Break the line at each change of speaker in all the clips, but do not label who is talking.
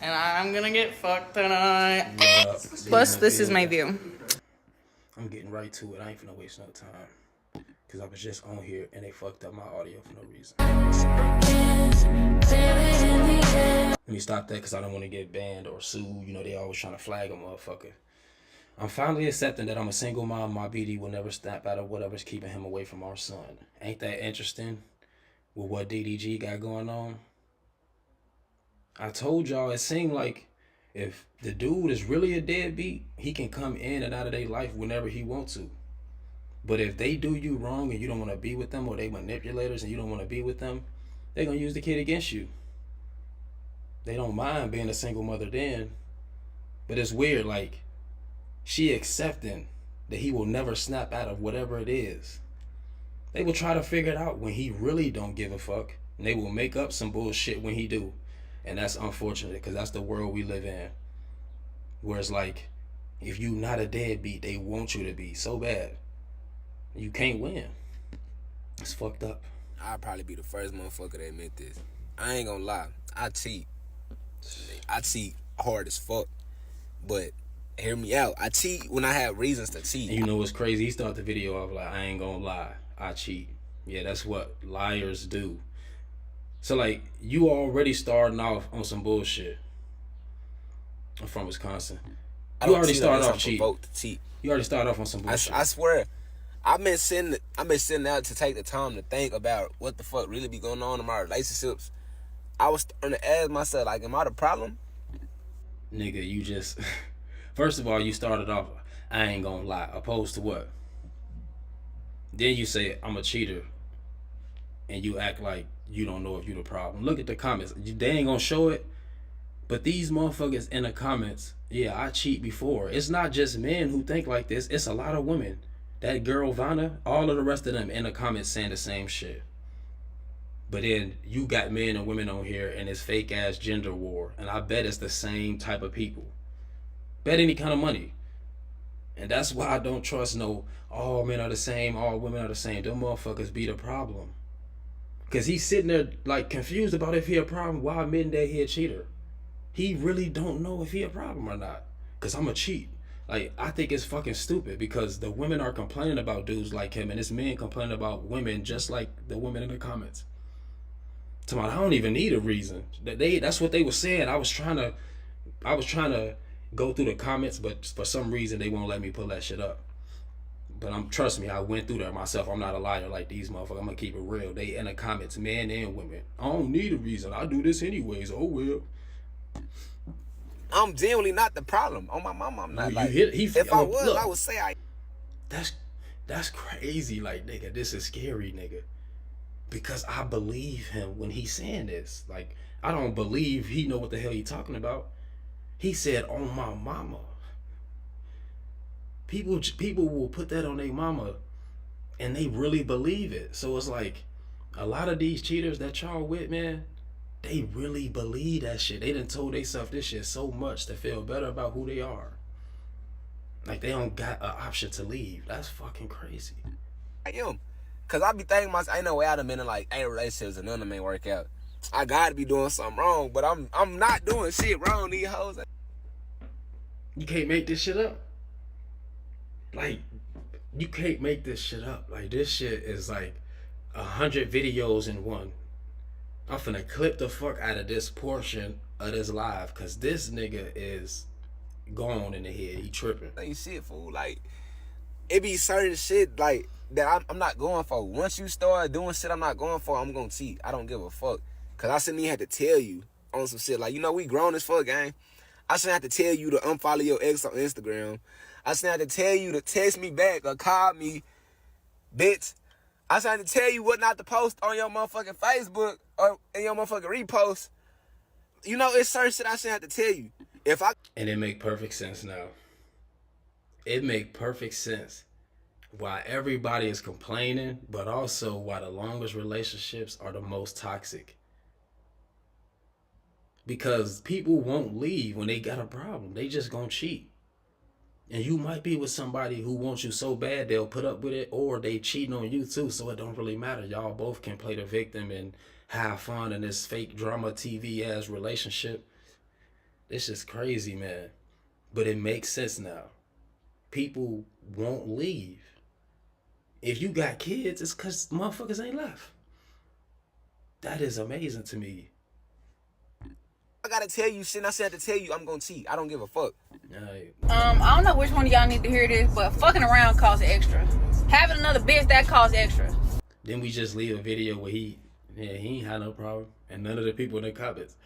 And I'm gonna get fucked tonight.
What up?
Plus, this is my view.
I'm getting right to it. I ain't finna waste no time. Cause I was just on here and they fucked up my audio for no reason. Let me stop that because I don't want to get banned or sued. You know, they always trying to flag a motherfucker. I'm finally accepting that I'm a single mom. My BD will never snap out of whatever's keeping him away from our son. Ain't that interesting with what DDG got going on? I told y'all it seemed like if the dude is really a deadbeat, he can come in and out of their life whenever he wants to. But if they do you wrong and you don't want to be with them, or they manipulators and you don't want to be with them, they're going to use the kid against you. They don't mind being a single mother then. But it's weird, like, she accepting that he will never snap out of whatever it is. They will try to figure it out when he really don't give a fuck. And they will make up some bullshit when he do. And that's unfortunate because that's the world we live in. Where it's like, if you not a deadbeat, they want you to be so bad. You can't win. It's fucked up.
I'll probably be the first motherfucker to admit this. I ain't gonna lie. I cheat. I cheat hard as fuck. But hear me out. I cheat when I have reasons to cheat.
And you know what's crazy? He started the video off like, I ain't gonna lie. I cheat. Yeah, that's what liars do. So like, you already starting off on some bullshit. I'm from Wisconsin. You already started off cheating. You already started off on some bullshit.
I swear, I've been sitting out to take the time to think about what the fuck really be going on in my relationships. I was starting to ask myself, like, am I the problem?
Nigga, you just... First of all, you started off, I ain't gonna lie. Opposed to what? Then you say, I'm a cheater. And you act like you don't know if you the problem. Look at the comments. They ain't gonna show it. But these motherfuckers in the comments, yeah, I cheat before. It's not just men who think like this. It's a lot of women. That girl, Vanna, all of the rest of them in the comments saying the same shit. But then you got men and women on here and it's fake ass gender war. And I bet it's the same type of people. Bet any kind of money. And that's why I don't trust no, all men are the same, all women are the same. Them motherfuckers be the problem. Because he's sitting there like confused about if he a problem while admitting that he a cheater. He really don't know if he a problem or not. Because I'm a cheat. Like, I think it's fucking stupid because the women are complaining about dudes like him and it's men complaining about women just like the women in the comments. I don't even need a reason. That's what they were saying. I was trying to go through the comments, but for some reason they won't let me pull that shit up. But trust me, I went through there myself. I'm not a liar like these motherfuckers. I'm gonna keep it real. They in the comments, men and women. I don't need a reason. I do this anyways. Oh well.
I'm genuinely not the problem. On my mama, I'm not. Like, if I was, look, I would say I.
That's crazy. Like, nigga, this is scary, nigga. Because I believe him when he's saying this. Like, I don't believe he know what the hell he talking about. He said, on my mama. People will put that on their mama and they really believe it. So it's like, a lot of these cheaters that y'all with, man, they really believe that shit. They done told themselves this shit so much to feel better about who they are. Like, they don't got an option to leave. That's fucking crazy.
I am. Because I be thinking myself, ain't no way I'd have been in like 8 relationships and none of them ain't work out. I gotta be doing something wrong, but I'm not doing shit wrong, these hoes.
You can't make this shit up. Like, you can't make this shit up. Like, this shit is like 100 videos in one. I'm finna clip the fuck out of this portion of this live because this nigga is gone in the head. He tripping.
Ain't shit, fool. Like, it be certain shit like that I'm not going for. Once you start doing shit I'm not going for, I'm gonna cheat. I don't give a fuck. Cause I shouldn't even have to tell you on some shit. Like, you know, we grown as fuck, gang. I shouldn't have to tell you to unfollow your ex on Instagram. I shouldn't have to tell you to text me back or call me, bitch. I shouldn't have to tell you what not to post on your motherfucking Facebook or in your motherfucking repost. You know, it's certain shit I shouldn't have to tell you.
And it make perfect sense now. It make perfect sense why everybody is complaining, but also why the longest relationships are the most toxic. Because people won't leave when they got a problem. They just gonna cheat. And you might be with somebody who wants you so bad they'll put up with it, or they cheating on you too, so it don't really matter. Y'all both can play the victim and have fun in this fake drama TV ass relationship. It's just crazy, man. But it makes sense now. People won't leave. If you got kids, it's because motherfuckers ain't left. That is amazing to me.
I gotta tell you shit. I said to tell you I'm gonna cheat. I don't give a fuck.
Right.
I don't know which one of y'all need to hear this, but fucking around costs extra. Having another bitch, that costs extra.
Then we just leave a video where he ain't had no problem, and none of the people in the comments.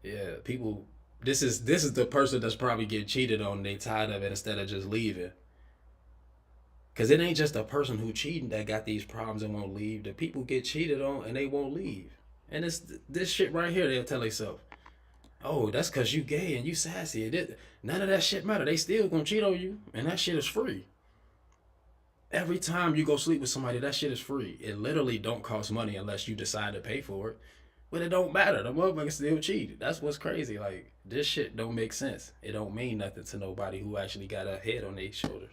Yeah, people. This is the person that's probably getting cheated on. They tired of it instead of just leaving. Cause it ain't just a person who cheating that got these problems and won't leave. The people get cheated on and they won't leave. And it's this shit right here. They'll tell themselves, "Oh, that's cause you gay and you sassy." None of that shit matter. They still gonna cheat on you, and that shit is free. Every time you go sleep with somebody, that shit is free. It literally don't cost money unless you decide to pay for it. But it don't matter. The motherfucker still cheated. That's what's crazy. Like, this shit don't make sense. It don't mean nothing to nobody who actually got a head on their shoulders.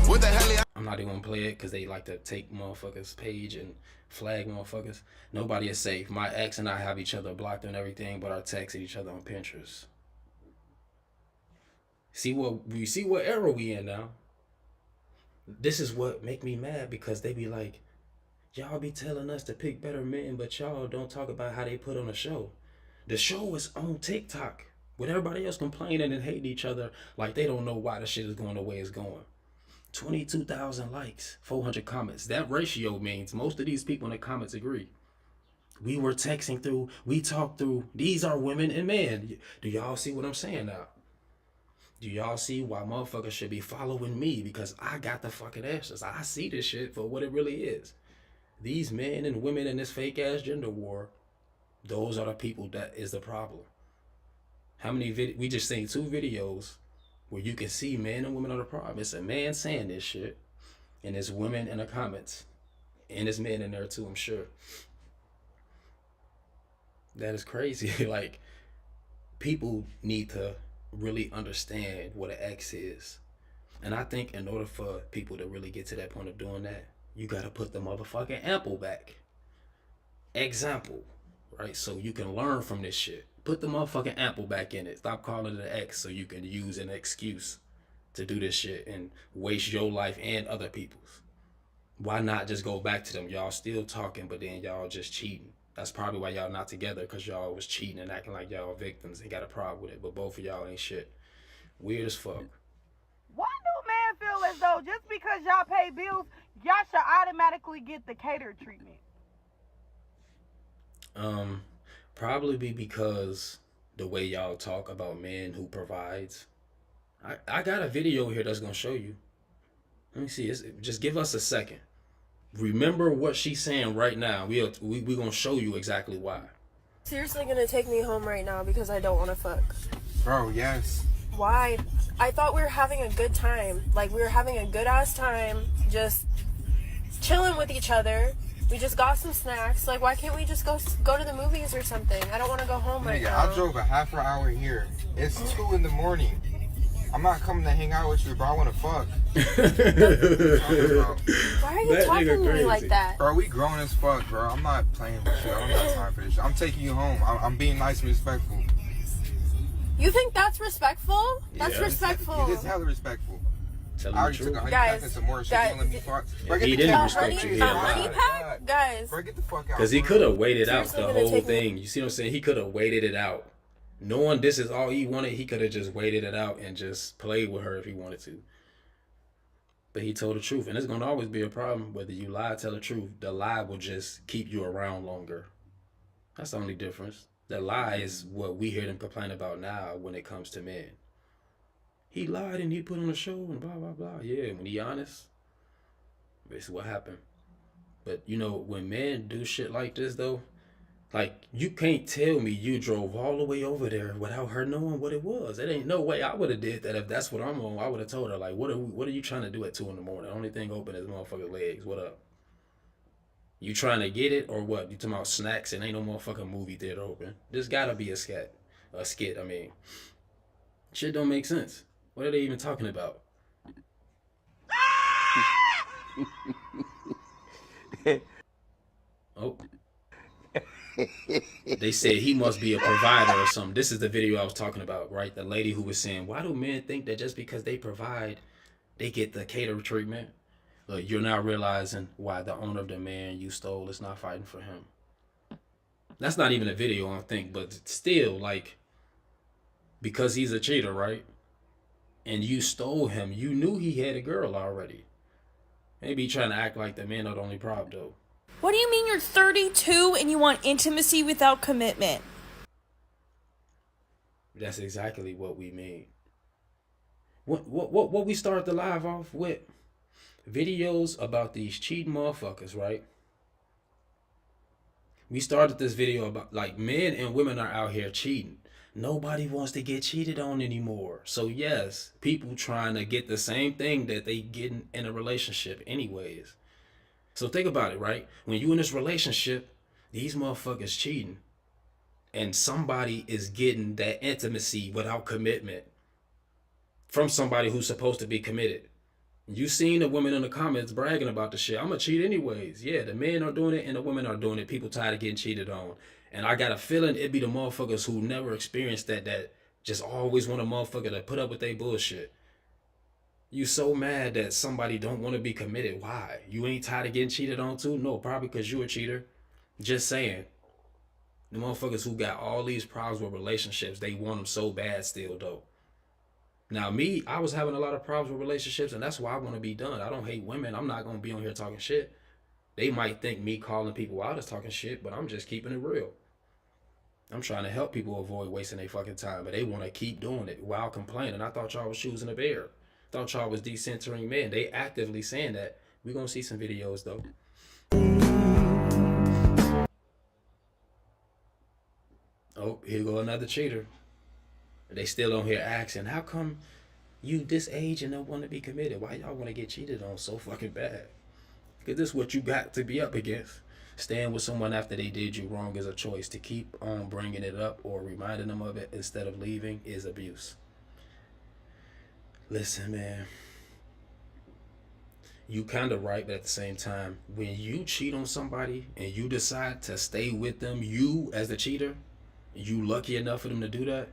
What the hell?
I'm not even gonna play it because they like to take motherfuckers' page and flag motherfuckers. Nobody is safe. My ex and I have each other blocked on everything, but are texting each other on Pinterest. See what era we in now. This is what make me mad, because they be like, y'all be telling us to pick better men, but y'all don't talk about how they put on a show. The show is on TikTok with everybody else complaining and hating each other like they don't know why the shit is going the way it's going. 22,000 likes, 400 comments. That ratio means most of these people in the comments agree. We were texting through, we talked through. These are women and men. Do y'all see what I'm saying now? Do y'all see why motherfuckers should be following me? Because I got the fucking answers. I see this shit for what it really is. These men and women in this fake ass gender war, those are the people that is the problem. How many we just seen 2 videos where you can see men and women are the problem. It's a man saying this shit, and it's women in the comments, and it's men in there too, I'm sure. That is crazy. Like, people need to really understand what an ex is. And I think in order for people to really get to that point of doing that, you gotta put the motherfucking ample back. Example, right? So you can learn from this shit. Put the motherfucking apple back in it. Stop calling it an ex so you can use an excuse to do this shit and waste your life and other people's. Why not just go back to them? Y'all still talking, but then y'all just cheating. That's probably why y'all not together, because y'all was cheating and acting like y'all victims and got a problem with it. But both of y'all ain't shit. Weird as fuck.
Why do men feel as though just because y'all pay bills, y'all should automatically get the catered treatment?
Probably be because the way y'all talk about men who provides. I got a video here that's gonna show you. Let me see. Just give us a second. Remember what she's saying right now. We gonna show you exactly why.
Seriously gonna take me home right now because I don't want to fuck.
Bro, yes.
Why? I thought we were having a good time. Like, we were having a good ass time, just chilling with each other. We just got some snacks. Like, why can't we just go to the movies or something? I don't want to go home right now.
I drove a half an hour here. It's 2 in the morning. I'm not coming to hang out with you, bro. I want to fuck.
Why are you talking to me like that?
Bro, we grown as fuck, bro. I'm not playing with you. I don't got time for this shit. I'm taking you home. I'm being nice and respectful.
You think that's respectful? That's respectful.
It is hella respectful.
Tell
I
him the
already took a
truth.
honey
Guys,
pack and some more shit.
guys,
You let me fuck. Bro,
he
get the
didn't
fuck
respect
out.
you.
A
Yeah,
honey pack? Guys.
Bro, get the fuck out.
Because he could have waited out
Seriously
the
gonna
whole
take me-
thing. You see what I'm saying? He could have waited it out. Knowing this is all he wanted, he could have just waited it out and just played with her if he wanted to. But he told the truth. And it's going to always be a problem. Whether you lie or tell the truth, the lie will just keep you around longer. That's the only difference. The lie is what we hear them complain about now when it comes to men. He lied and he put on a show and blah, blah, blah. Yeah, when he honest, this is what happened. But, you know, when men do shit like this, though, like, you can't tell me you drove all the way over there without her knowing what it was. It ain't no way I would have did that. If that's what I'm on, I would have told her, like, what are you trying to do at 2 in the morning? The only thing open is motherfucking legs. What up? You trying to get it or what? You talking about snacks and ain't no motherfucking movie theater open. There's gotta be a skit. Shit don't make sense. What are they even talking about? Oh. They said he must be a provider or something. This is the video I was talking about, right? The lady who was saying, why do men think that just because they provide, they get the cater treatment? Look, you're now realizing why the owner of the man you stole is not fighting for him. That's not even a video, I don't think, but still, like, because he's a cheater, right? And you stole him, you knew he had a girl already. Maybe trying to act like the man are the only problem, though.
What do you mean you're 32 and you want intimacy without commitment?
That's exactly what we mean. What we started the live off with? Videos about these cheating motherfuckers, right? We started this video about, like, men and women are out here cheating. Nobody wants to get cheated on anymore. So yes, people trying to get the same thing that they get in a relationship anyways. So think about it, right? When you in this relationship, these motherfuckers cheating, and somebody is getting that intimacy without commitment from somebody who's supposed to be committed. You seen the women in the comments bragging about the shit. I'm gonna cheat anyways. Yeah, the men are doing it and the women are doing it. People tired of getting cheated on. And I got a feeling it'd be the motherfuckers who never experienced that just always want a motherfucker to put up with their bullshit. You so mad that somebody don't want to be committed. Why? You ain't tired of getting cheated on too? No, probably because you a cheater. Just saying. The motherfuckers who got all these problems with relationships, they want them so bad still though. Now me, I was having a lot of problems with relationships, and that's why I want to be done. I don't hate women. I'm not going to be on here talking shit. They might think me calling people out is talking shit, but I'm just keeping it real. I'm trying to help people avoid wasting their fucking time, but they want to keep doing it while complaining. I thought y'all was choosing a bear. Thought y'all was decentering men. They actively saying that. We're going to see some videos though. Oh, here go another cheater. They still on here asking, how come you this age and don't want to be committed? Why y'all want to get cheated on so fucking bad? Because this is what you got to be up against. Staying with someone after they did you wrong is a choice. To keep on bringing it up or reminding them of it instead of leaving is abuse. Listen, man. You kind of right, but at the same time, when you cheat on somebody and you decide to stay with them, you as the cheater, you lucky enough for them to do that,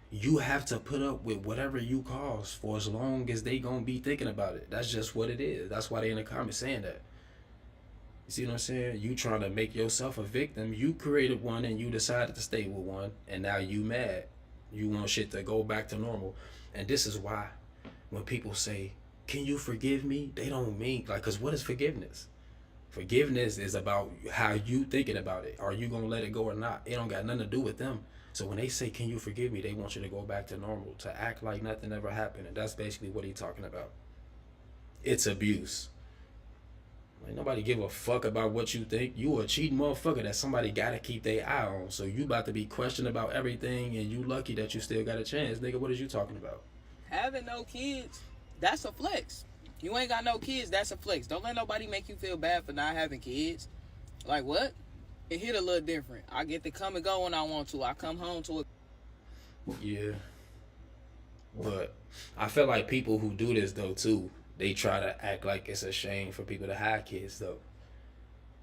you have to put up with whatever you cause for as long as they gonna be thinking about it. That's just what it is. That's why they in the comments saying that. You see what I'm saying? You trying to make yourself a victim. You created one and you decided to stay with one, and now you mad. You want shit to go back to normal. And this is why when people say, can you forgive me? They don't mean, like, because what is forgiveness? Forgiveness is about how you thinking about it. Are you gonna let it go or not? It don't got nothing to do with them. So when they say, can you forgive me? They want you to go back to normal, to act like nothing ever happened. And that's basically what he's talking about. It's abuse. Like, nobody give a fuck about what you think. You a cheating motherfucker that somebody gotta keep their eye on. So you about to be questioned about everything, and you lucky that you still got a chance. Nigga, what is you talking about?
Having no kids, that's a flex. You ain't got no kids, that's a flex. Don't let nobody make you feel bad for not having kids. Like, what? It hit a little different. I get to come and go when I want to. I come home to it.
Yeah. But I feel like people who do this though too, they try to act like it's a shame for people to have kids though.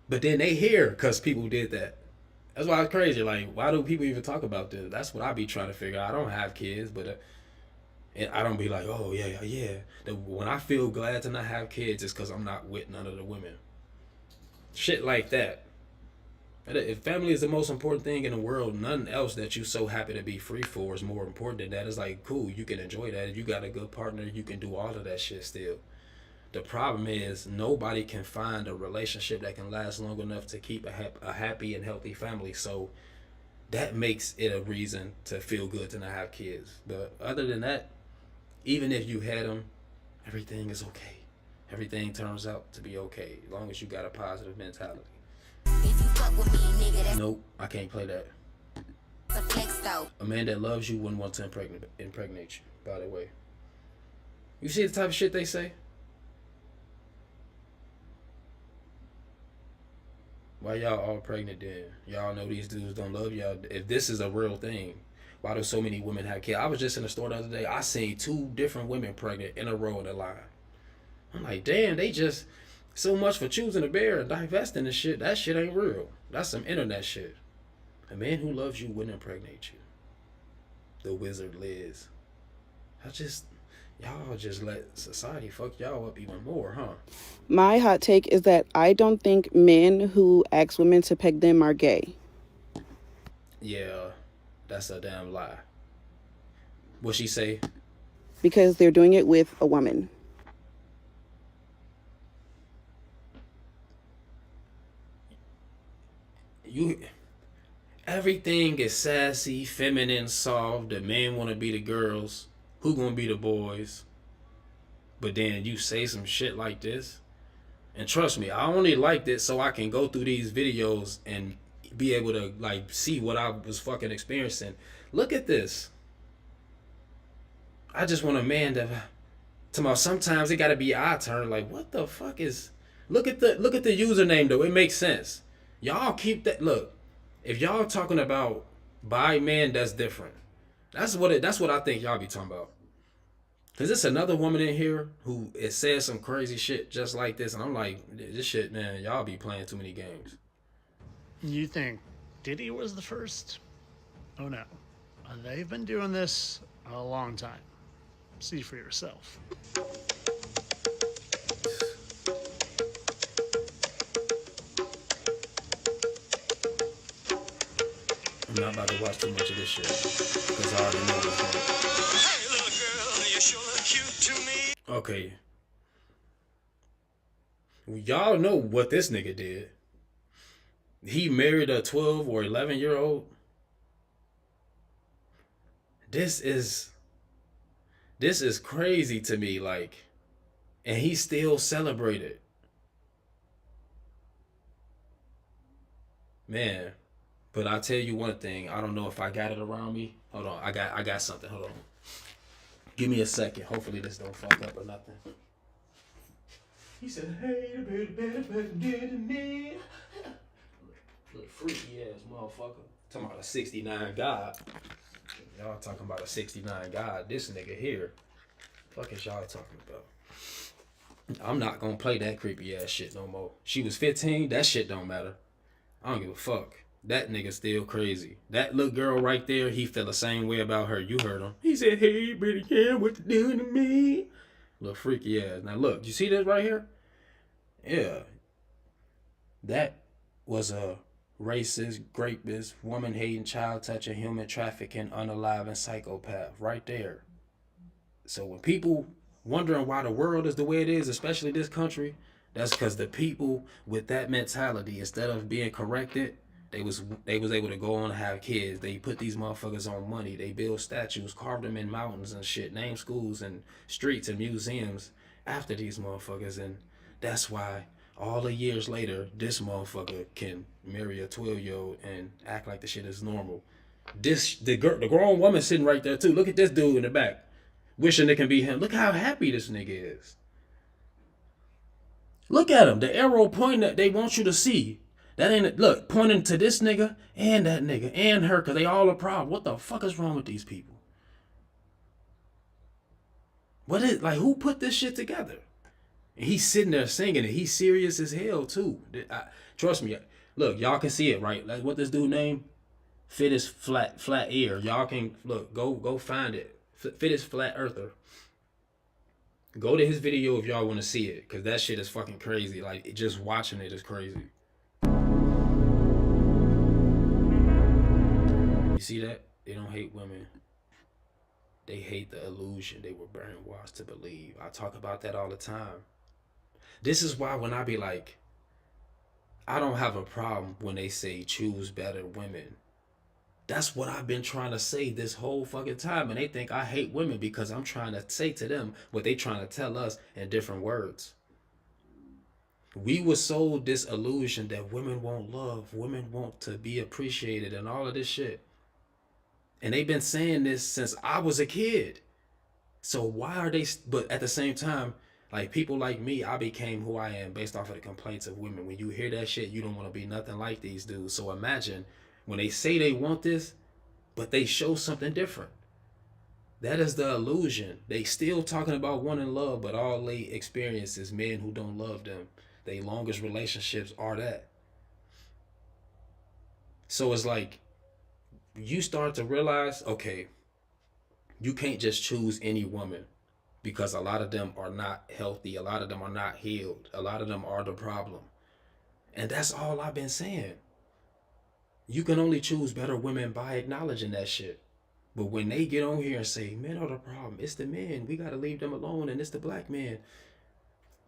But then they hear because people did that. That's why it's crazy. Like, why do people even talk about this? That's what I be trying to figure out. I don't have kids, but and I don't be like, oh yeah. When I feel glad to not have kids, it's because I'm not with none of the women. Shit like that. If family is the most important thing in the world, nothing else that you so happy to be free for is more important than that. It's like, cool, you can enjoy that. If you got a good partner, you can do all of that shit still. The problem is nobody can find a relationship that can last long enough to keep a happy and healthy family. So that makes it a reason to feel good to not have kids. But other than that, even if you had them, everything is okay. Everything turns out to be okay as long as you got a positive mentality. Nope, I can't play that. A man that loves you wouldn't want to impregnate you, by the way. You see the type of shit they say? Why y'all all pregnant then? Y'all know these dudes don't love y'all. If this is a real thing, why do so many women have kids? I was just in the store the other day. I seen 2 different women pregnant in a row in a line. I'm like, damn, they just... So much for choosing a bear and divesting and shit. That shit ain't real. That's some internet shit. A man who loves you wouldn't impregnate you. The wizard Liz. Y'all just let society fuck y'all up even more, huh?
My hot take is that I don't think men who ask women to peg them are gay.
Yeah, that's a damn lie. What she say?
Because they're doing it with a woman.
Everything is sassy, feminine, soft. The men want to be the girls. Who gonna be the boys? But then you say some shit like this. And trust me, I only like this so I can go through these videos and be able to like see what I was fucking experiencing. Look at this. I just want a man to sometimes it gotta be our turn. Like, what the fuck is, look at the username though. It makes sense. Y'all keep that. Look, if y'all talking about bi men, that's different. That's what I think y'all be talking about. Cause it's another woman in here who it says some crazy shit just like this, and I'm like, this shit, man, y'all be playing too many games.
You think Diddy was the first? Oh no, they've been doing this a long time. See for yourself.
I'm not about to watch too much of this shit because I already know what's going on. Hey, little girl, you sure look cute to me. Okay. Y'all know what this nigga did. He married a 12 or 11-year-old. This is crazy to me, like, and he still celebrated. Man. But I'll tell you one thing. I don't know if I got it around me. Hold on. I got something. Hold on. Give me a second. Hopefully this don't fuck up or nothing. He said, hey, the baby better did to me. Look freaky ass motherfucker. Talking about a 69 God. Y'all talking about a 69 God. This nigga here. Fuck is y'all talking about? I'm not gonna play that creepy ass shit no more. She was 15. That shit don't matter. I don't give a fuck. That nigga still crazy. That little girl right there, he felt the same way about her. You heard him. He said, hey, pretty kid, what you doing to me? Little freaky ass. Now look, you see this right here? Yeah. That was a racist, rapist, woman-hating, child-touching, human trafficking, unaliving psychopath right there. So when people wondering why the world is the way it is, especially this country, that's because the people with that mentality, instead of being corrected, they was able to go on and have kids. They put these motherfuckers on money. They build statues, carve them in mountains and shit, name schools and streets and museums after these motherfuckers. And that's why all the years later, this motherfucker can marry a 12-year-old and act like the shit is normal. The grown woman sitting right there too. Look at this dude in the back, wishing it can be him. Look how happy this nigga is. Look at him. The arrow pointing that they want you to see. That ain't, look, pointing to this nigga and that nigga and her, because they all a problem. What the fuck is wrong with these people? What is, like, who put this shit together? And he's sitting there singing it. He's serious as hell, too. Trust me. Look, y'all can see it, right? Like, what this dude name? Fittest Flat Ear. Y'all can, look, go find it. Fittest Flat Earther. Go to his video if y'all want to see it, because that shit is fucking crazy. Like, just watching it is crazy. You see that? They don't hate women. They hate the illusion they were brainwashed to believe. I talk about that all the time. This is why when I be like, I don't have a problem when they say choose better women. That's what I've been trying to say this whole fucking time. And they think I hate women because I'm trying to say to them what they trying to tell us in different words. We were sold this illusion that women want love, women want to be appreciated and all of this shit. And they've been saying this since I was a kid. So why are they, but at the same time, like people like me, I became who I am based off of the complaints of women. When you hear that shit, you don't want to be nothing like these dudes. So imagine when they say they want this, but they show something different. That is the illusion. They still talking about wanting love, but all they experience is men who don't love them. Their longest relationships are that. So it's like, you start to realize, okay, you can't just choose any woman, because a lot of them are not healthy. A lot of them are not healed. A lot of them are the problem. And that's all I've been saying. You can only choose better women by acknowledging that shit. But when they get on here and say, men are the problem, it's the men, we got to leave them alone, and it's the black men,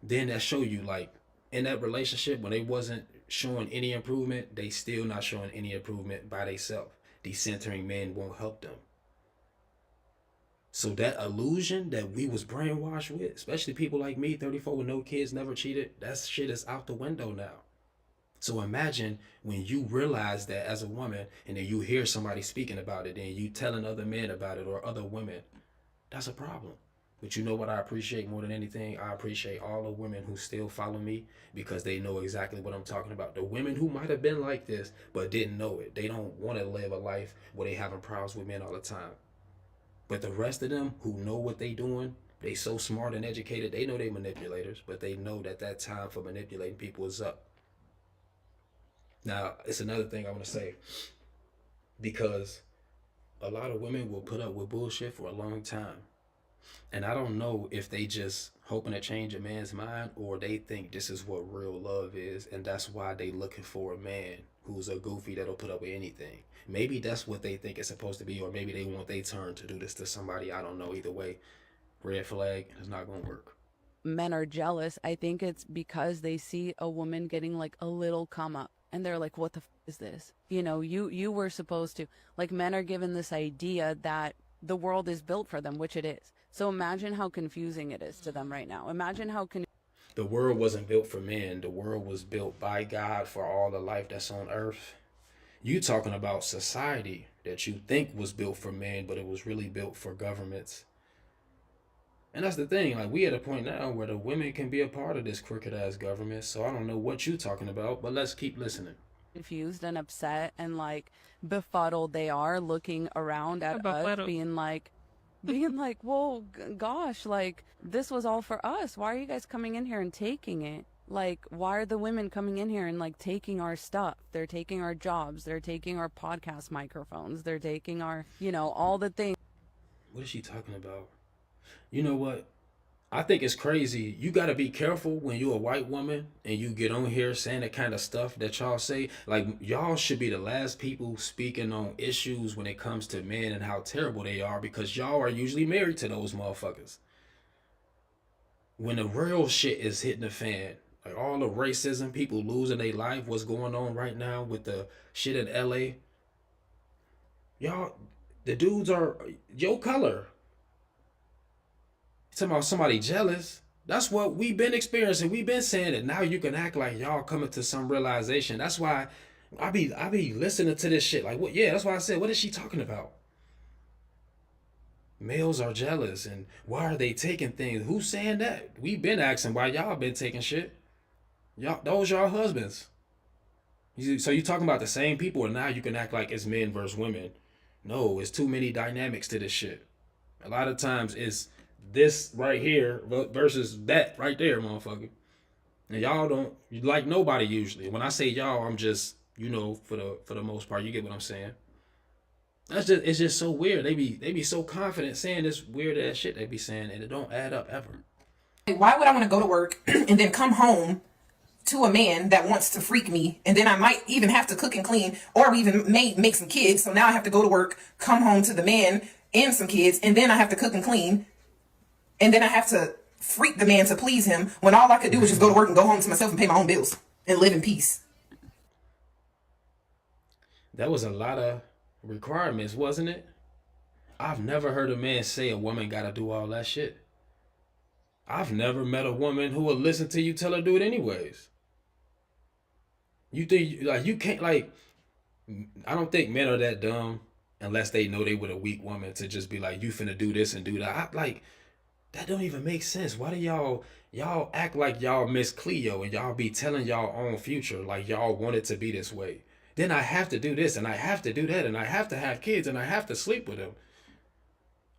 then that show you, like, in that relationship, when they wasn't showing any improvement, they still not showing any improvement by themselves. Decentering men won't help them. So that illusion that we was brainwashed with, especially people like me, 34 with no kids, never cheated, that shit is out the window now. So imagine when you realize that as a woman, and then you hear somebody speaking about it, and you telling other men about it or other women, that's a problem. But you know what I appreciate more than anything? I appreciate all the women who still follow me, because they know exactly what I'm talking about. The women who might have been like this but didn't know it. They don't want to live a life where they having problems with men all the time. But the rest of them who know what they doing, they so smart and educated, they know they manipulators, but they know that that time for manipulating people is up. Now, it's another thing I want to say, because a lot of women will put up with bullshit for a long time. And I don't know if they just hoping to change a man's mind, or they think this is what real love is, and that's why they looking for a man who's a goofy that'll put up with anything. Maybe that's what they think it's supposed to be, or maybe they want their turn to do this to somebody. I don't know. Either way, red flag, it's not going to work.
Men are jealous. I think it's because they see a woman getting like a little come up, and they're like, what the is this? You know, you were supposed to, like, men are given this idea that the world is built for them, which it is. So imagine how confusing it is to them right now. Imagine how
the world wasn't built for men. The world was built by God for all the life that's on earth. You talking about society that you think was built for men, but it was really built for governments. And that's the thing. Like, we at a point now where the women can be a part of this crooked ass government. So I don't know what you talking about, but let's keep listening.
confused and upset and like befuddled they are looking around at us being like, well, gosh, like, this was all for us. Why are you guys coming in here and taking it? Like, why are the women coming in here and like taking our stuff? They're taking our jobs. They're taking our podcast microphones. They're taking our, you know, all the things.
What is she talking about? You know what? I think it's crazy. You got to be careful when you're a white woman and you get on here saying the kind of stuff that y'all say. Like, y'all should be the last people speaking on issues when it comes to men and how terrible they are, because y'all are usually married to those motherfuckers. When the real shit is hitting the fan, like all the racism, people losing their life, what's going on right now with the shit in LA. Y'all, the dudes are your color. Talking about somebody jealous. That's what we've been experiencing. We've been saying it. Now you can act like y'all coming to some realization. That's why I be listening to this shit. Like, what? Yeah, that's why I said, what is she talking about? Males are jealous, and why are they taking things? Who's saying that? We've been asking why y'all been taking shit. Y'all, those y'all husbands. So you talking about the same people, and now you can act like it's men versus women. No, it's too many dynamics to this shit. A lot of times it's this right here versus that right there, motherfucker. And y'all don't like nobody usually. When I say y'all, I'm just, you know, for the most part, you get what I'm saying. It's just so weird. They be so confident saying this weird ass shit they be saying, and it don't add up ever.
Why would I want to go to work and then come home to a man that wants to freak me, and then I might even have to cook and clean, or we even make some kids, so now I have to go to work, come home to the man and some kids, and then I have to cook and clean, and then I have to freak the man to please him, when all I could do was just go to work and go home to myself and pay my own bills and live in peace.
That was a lot of requirements, wasn't it? I've never heard a man say a woman gotta do all that shit. I've never met a woman who will listen to you tell her to do it anyways. You think, like, you can't, like, I don't think men are that dumb unless they know they with a weak woman to just be like, you finna do this and do that. That don't even make sense. Why do y'all act like y'all Miss Cleo and y'all be telling y'all own future like y'all want it to be this way? Then I have to do this and I have to do that and I have to have kids and I have to sleep with him.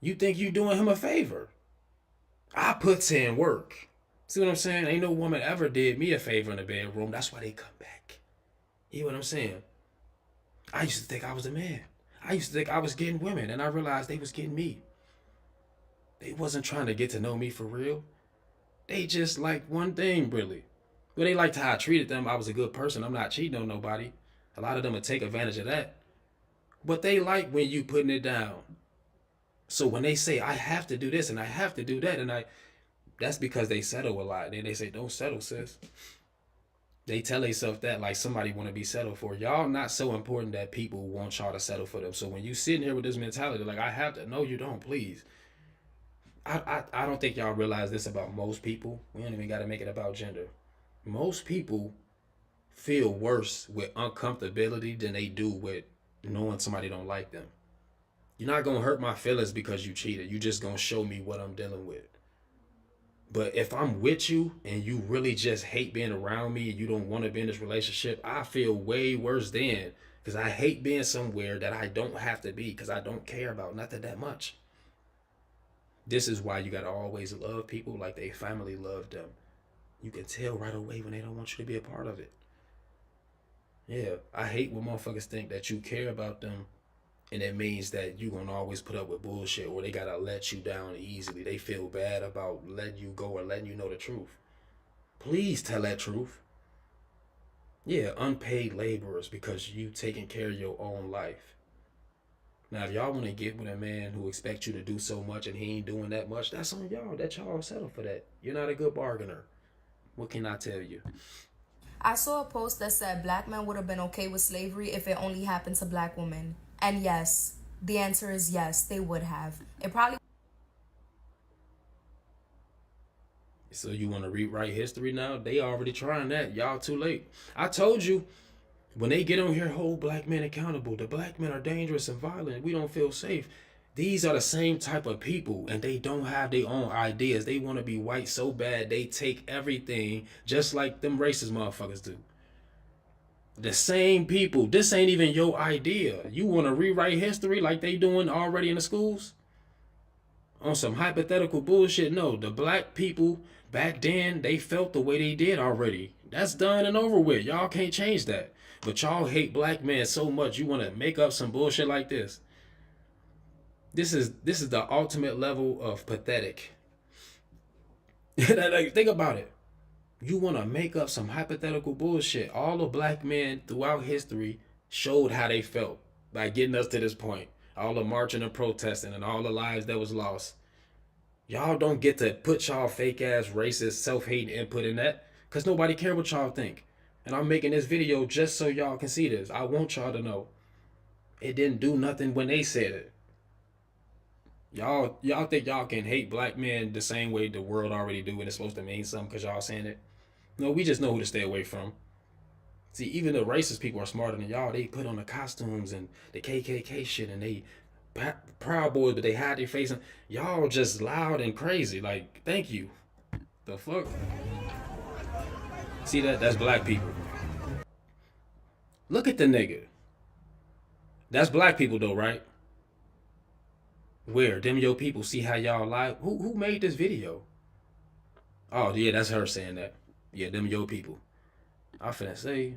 You think you doing him a favor? I put in work. See what I'm saying? Ain't no woman ever did me a favor in the bedroom. That's why they come back. You know what I'm saying? I used to think I was the man. I used to think I was getting women, and I realized they was getting me. They wasn't trying to get to know me for real. They just like one thing, really. Well, they liked how I treated them. I was a good person. I'm not cheating on nobody. A lot of them would take advantage of that. But they like when you putting it down. So when they say, I have to do this and I have to do that, and that's because they settle a lot. Then they say, don't settle, sis. They tell themselves that like somebody want to be settled for. Y'all not so important that people want y'all to settle for them. So when you sitting here with this mentality, like, I have to, no, you don't, please. I don't think y'all realize this about most people. We don't even got to make it about gender. Most people feel worse with uncomfortability than they do with knowing somebody don't like them. You're not going to hurt my feelings because you cheated. You just going to show me what I'm dealing with. But if I'm with you and you really just hate being around me and you don't want to be in this relationship, I feel way worse then, because I hate being somewhere that I don't have to be because I don't care about nothing that much. This is why you got to always love people like they family loved them. You can tell right away when they don't want you to be a part of it. Yeah, I hate when motherfuckers think that you care about them and it means that you gonna always put up with bullshit, or they gotta let you down easily. They feel bad about letting you go or letting you know the truth. Please tell that truth. Yeah, unpaid laborers because you taking care of your own life. Now, if y'all want to get with a man who expects you to do so much and he ain't doing that much, that's on y'all. That y'all settle for that. You're not a good bargainer. What can I tell you?
I saw a post that said black men would have been okay with slavery if it only happened to black women. And yes, the answer is yes, they would have. It probably...
So you want to rewrite history now? They already trying that. Y'all too late. I told you, when they get on here, hold black men accountable. The black men are dangerous and violent. We don't feel safe. These are the same type of people, and they don't have their own ideas. They want to be white so bad, they take everything just like them racist motherfuckers do. The same people. This ain't even your idea. You want to rewrite history like they doing already in the schools? On some hypothetical bullshit? No, the black people back then, they felt the way they did already. That's done and over with. Y'all can't change that. But y'all hate black men so much, you want to make up some bullshit like this. This is the ultimate level of pathetic. Like, think about it. You want to make up some hypothetical bullshit. All the black men throughout history showed how they felt by getting us to this point. All the marching and protesting and all the lives that was lost. Y'all don't get to put y'all fake ass racist self-hating input in that, because nobody care what y'all think. And I'm making this video just so y'all can see this. I want y'all to know it didn't do nothing when they said it. Y'all think y'all can hate black men the same way the world already do, and it's supposed to mean something because y'all saying it? No, we just know who to stay away from. See, even the racist people are smarter than y'all. They put on the costumes and the KKK shit, and they Proud Boys, but they hide their face. And y'all just loud and crazy. Like, thank you. The fuck? See that? That's black people. Look at the nigga. That's black people though, right? Where? Them your people. See how y'all lie? Who made this video? Oh, yeah, that's her saying that. Yeah, them your people. I finna say.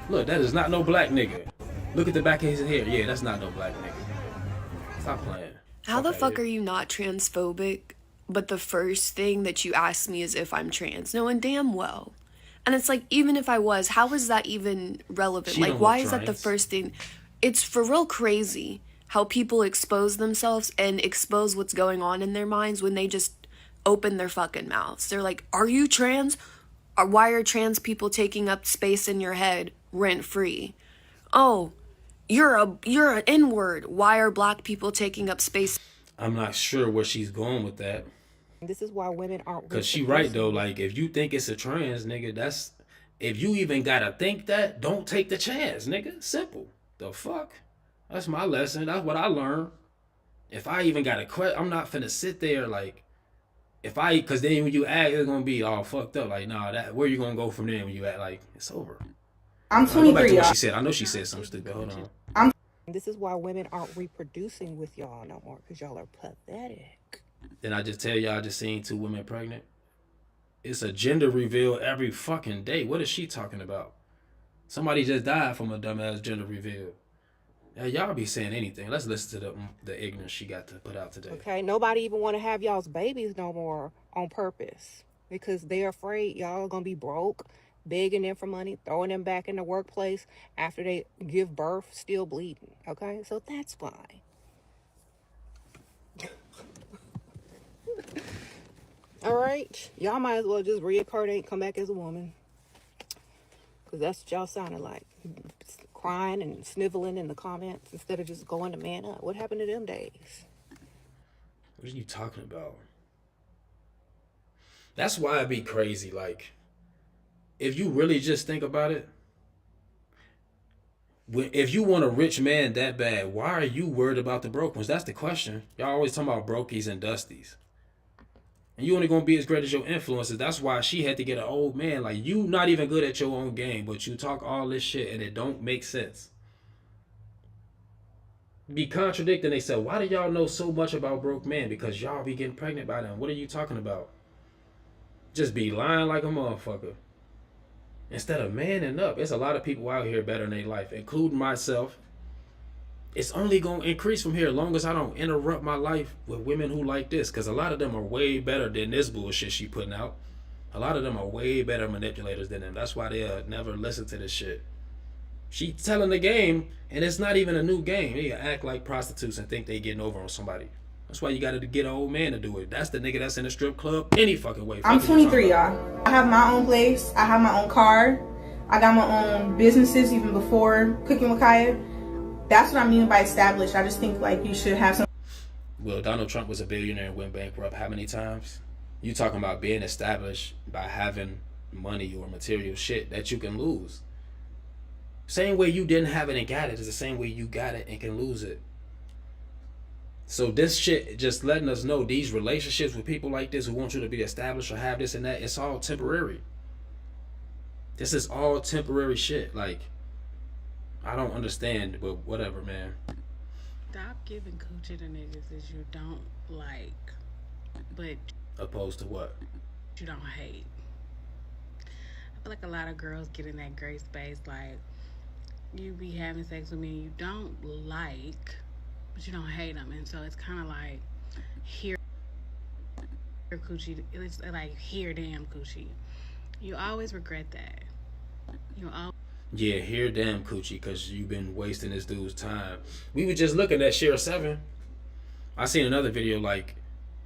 Look, that is not no black nigga. Look at the back of his hair. Yeah, that's not no black nigga. Stop playing.
How the fuck are you not transphobic, but the first thing that you ask me is if I'm trans, knowing damn well? And it's like, even if I was, how is that even relevant? Like, why is that the first thing? It's for real crazy how people expose themselves and expose what's going on in their minds when they just open their fucking mouths. They're like, are you trans? Or why are trans people taking up space in your head rent free? Oh, you're an N-word. Why are black people taking up space?
I'm not sure where she's going with that.
This is why women aren't.
Cause she right though. Like, if you think it's a trans, nigga, that's, if you even gotta think that, don't take the chance, nigga. Simple. The fuck? That's my lesson. That's what I learned. If I even got a question, I'm not finna sit there like, cause then when you act, it's gonna be all fucked up. Like, nah, that, where you gonna go from there when you act? Like, it's over.
I'm 23.
Go back to what she said. I know she said something stupid. Hold on.
This is why women aren't reproducing with y'all no more, because y'all are pathetic.
Then I just tell y'all, I just seen 2 women pregnant. It's a gender reveal every fucking day. What is she talking about? Somebody just died from a dumbass gender reveal. Yeah, y'all be saying anything. Let's listen to the ignorance she got to put out today.
Okay, nobody even want to have y'all's babies no more on purpose because they're afraid y'all are gonna be broke, begging them for money, throwing them back in the workplace after they give birth, still bleeding. Okay, so that's why. All right, y'all might as well just reincarnate, come back as a woman, because that's what y'all sounded like, crying and sniveling in the comments instead of just going to man up. What happened to them days?
What are you talking about? That's why it'd be crazy. Like, if you really just think about it, if you want a rich man that bad, why are you worried about the broke ones? That's the question. Y'all always talking about brokies and dusties. And you only gonna be as great as your influences. That's why she had to get an old man. Like, you not even good at your own game, but you talk all this shit and it don't make sense. Be contradicting. They said, why do y'all know so much about broke men? Because y'all be getting pregnant by them. What are you talking about? Just be lying like a motherfucker. Instead of manning up. There's a lot of people out here better in their life, including myself. It's only going to increase from here as long as I don't interrupt my life with women who like this. Because a lot of them are way better than this bullshit she putting out. A lot of them are way better manipulators than them. That's why they'll never listen to this shit. She telling the game, and it's not even a new game. They act like prostitutes and think they getting over on somebody. That's why you got to get an old man to do it. That's the nigga that's in a strip club any fucking way.
I'm 23, y'all. I have my own place. I have my own car. I got my own businesses even before Cooking with Kaya. That's what I mean by established. I just think like you should have some.
Well, Donald Trump was a billionaire and went bankrupt how many times? You talking about being established by having money or material shit that you can lose. Same way you didn't have it and got it is the same way you got it and can lose it. So this shit just letting us know these relationships with people like this who want you to be established or have this and that, it's all temporary. This is all temporary shit. Like, I don't understand, but whatever, man.
Stop giving coochie to niggas that you don't like, but
opposed to what?
You don't hate. I feel like a lot of girls get in that gray space, like you be having sex with me and you don't like, but you don't hate them, and so it's kind of like here coochie. It's like here damn coochie. You always regret that. You always.
Yeah, here damn coochie, because you've been wasting this dude's time. We were just looking at Share 7. I seen another video like,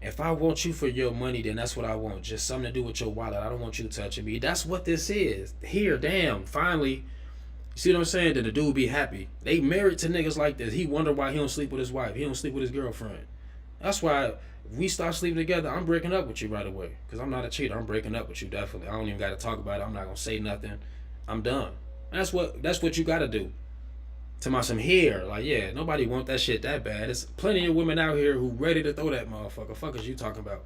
if I want you for your money, then that's what I want. Just something to do with your wallet. I don't want you touching me. That's what this is. Here, damn, finally. You see what I'm saying? Then the dude be happy. They married to niggas like this. He wonder why he don't sleep with his wife. He don't sleep with his girlfriend. That's why if we start sleeping together, I'm breaking up with you right away. Because I'm not a cheater. I'm breaking up with you, definitely. I don't even got to talk about it. I'm not going to say nothing. I'm done. That's what you gotta do. To my some hair, like, yeah, nobody want that shit that bad. There's plenty of women out here who ready to throw that motherfucker. Fuck is you talking about?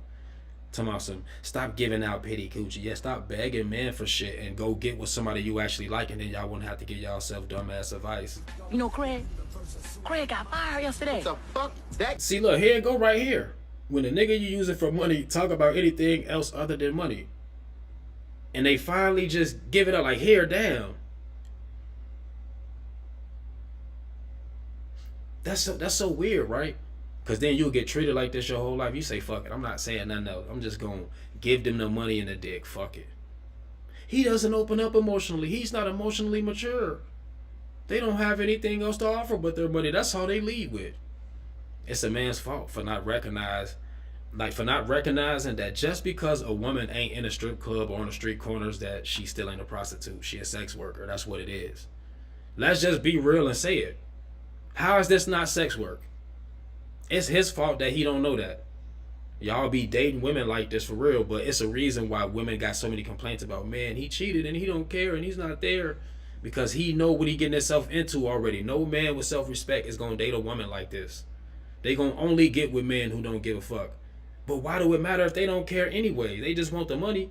To my some, stop giving out pity coochie. Yeah, stop begging men for shit and go get with somebody you actually like, and then y'all wouldn't have to give y'all self dumbass advice.
You know, Craig got fired yesterday.
What the fuck? That. See, look, here go right here. When the nigga you use it for money talk about anything else other than money, and they finally just give it up like, here, damn. That's so weird, right? Because then you'll get treated like this your whole life. You say, fuck it, I'm not saying nothing else. I'm just going to give them the money and the dick. Fuck it. He doesn't open up emotionally. He's not emotionally mature. They don't have anything else to offer but their money. That's all they lead with. It's a man's fault for not recognizing that just because a woman ain't in a strip club or on the street corners that she still ain't a prostitute. She a sex worker. That's what it is. Let's just be real and say it. How is this not sex work? It's his fault that he don't know that. Y'all be dating women like this for real, but it's a reason why women got so many complaints about, man, he cheated and he don't care and he's not there, because he know what he getting himself into already. No man with self-respect is going to date a woman like this. They going to only get with men who don't give a fuck. But why do it matter if they don't care anyway? They just want the money.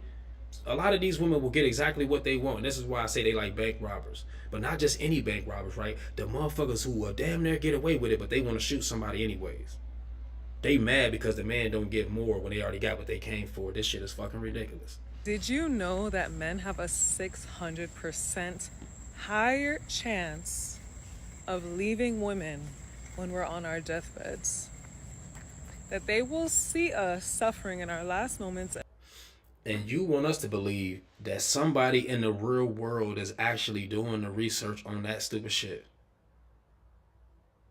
A lot of these women will get exactly what they want. This is why I say they like bank robbers. But not just any bank robbers, right? The motherfuckers who will damn near get away with it, but they want to shoot somebody anyways. They mad because the man don't get more when they already got what they came for. This shit is fucking ridiculous.
Did you know that men have a 600% higher chance of leaving women when we're on our deathbeds. That they will see us suffering in our last moments.
And you want us to believe that somebody in the real world is actually doing the research on that stupid shit.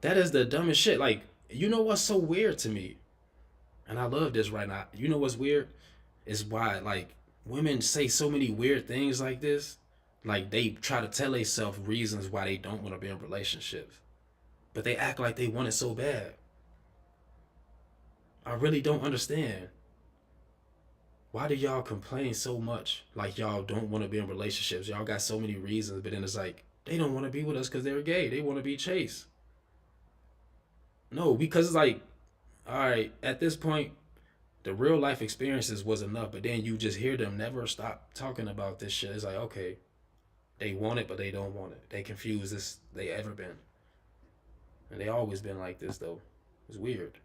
That is the dumbest shit. Like, you know what's so weird to me? And I love this right now. You know what's weird? Is why, like, women say so many weird things like this. Like, they try to tell themselves reasons why they don't want to be in relationships. But they act like they want it so bad. I really don't understand. Why do y'all complain so much? Like y'all don't want to be in relationships. Y'all got so many reasons, but then it's like, they don't want to be with us because they're gay. They want to be chased. No, because it's like, all right, at this point, the real life experiences was enough, but then you just hear them never stop talking about this shit. It's like, okay, they want it, but they don't want it. They confused as they ever been. And they always been like this, though. It's weird.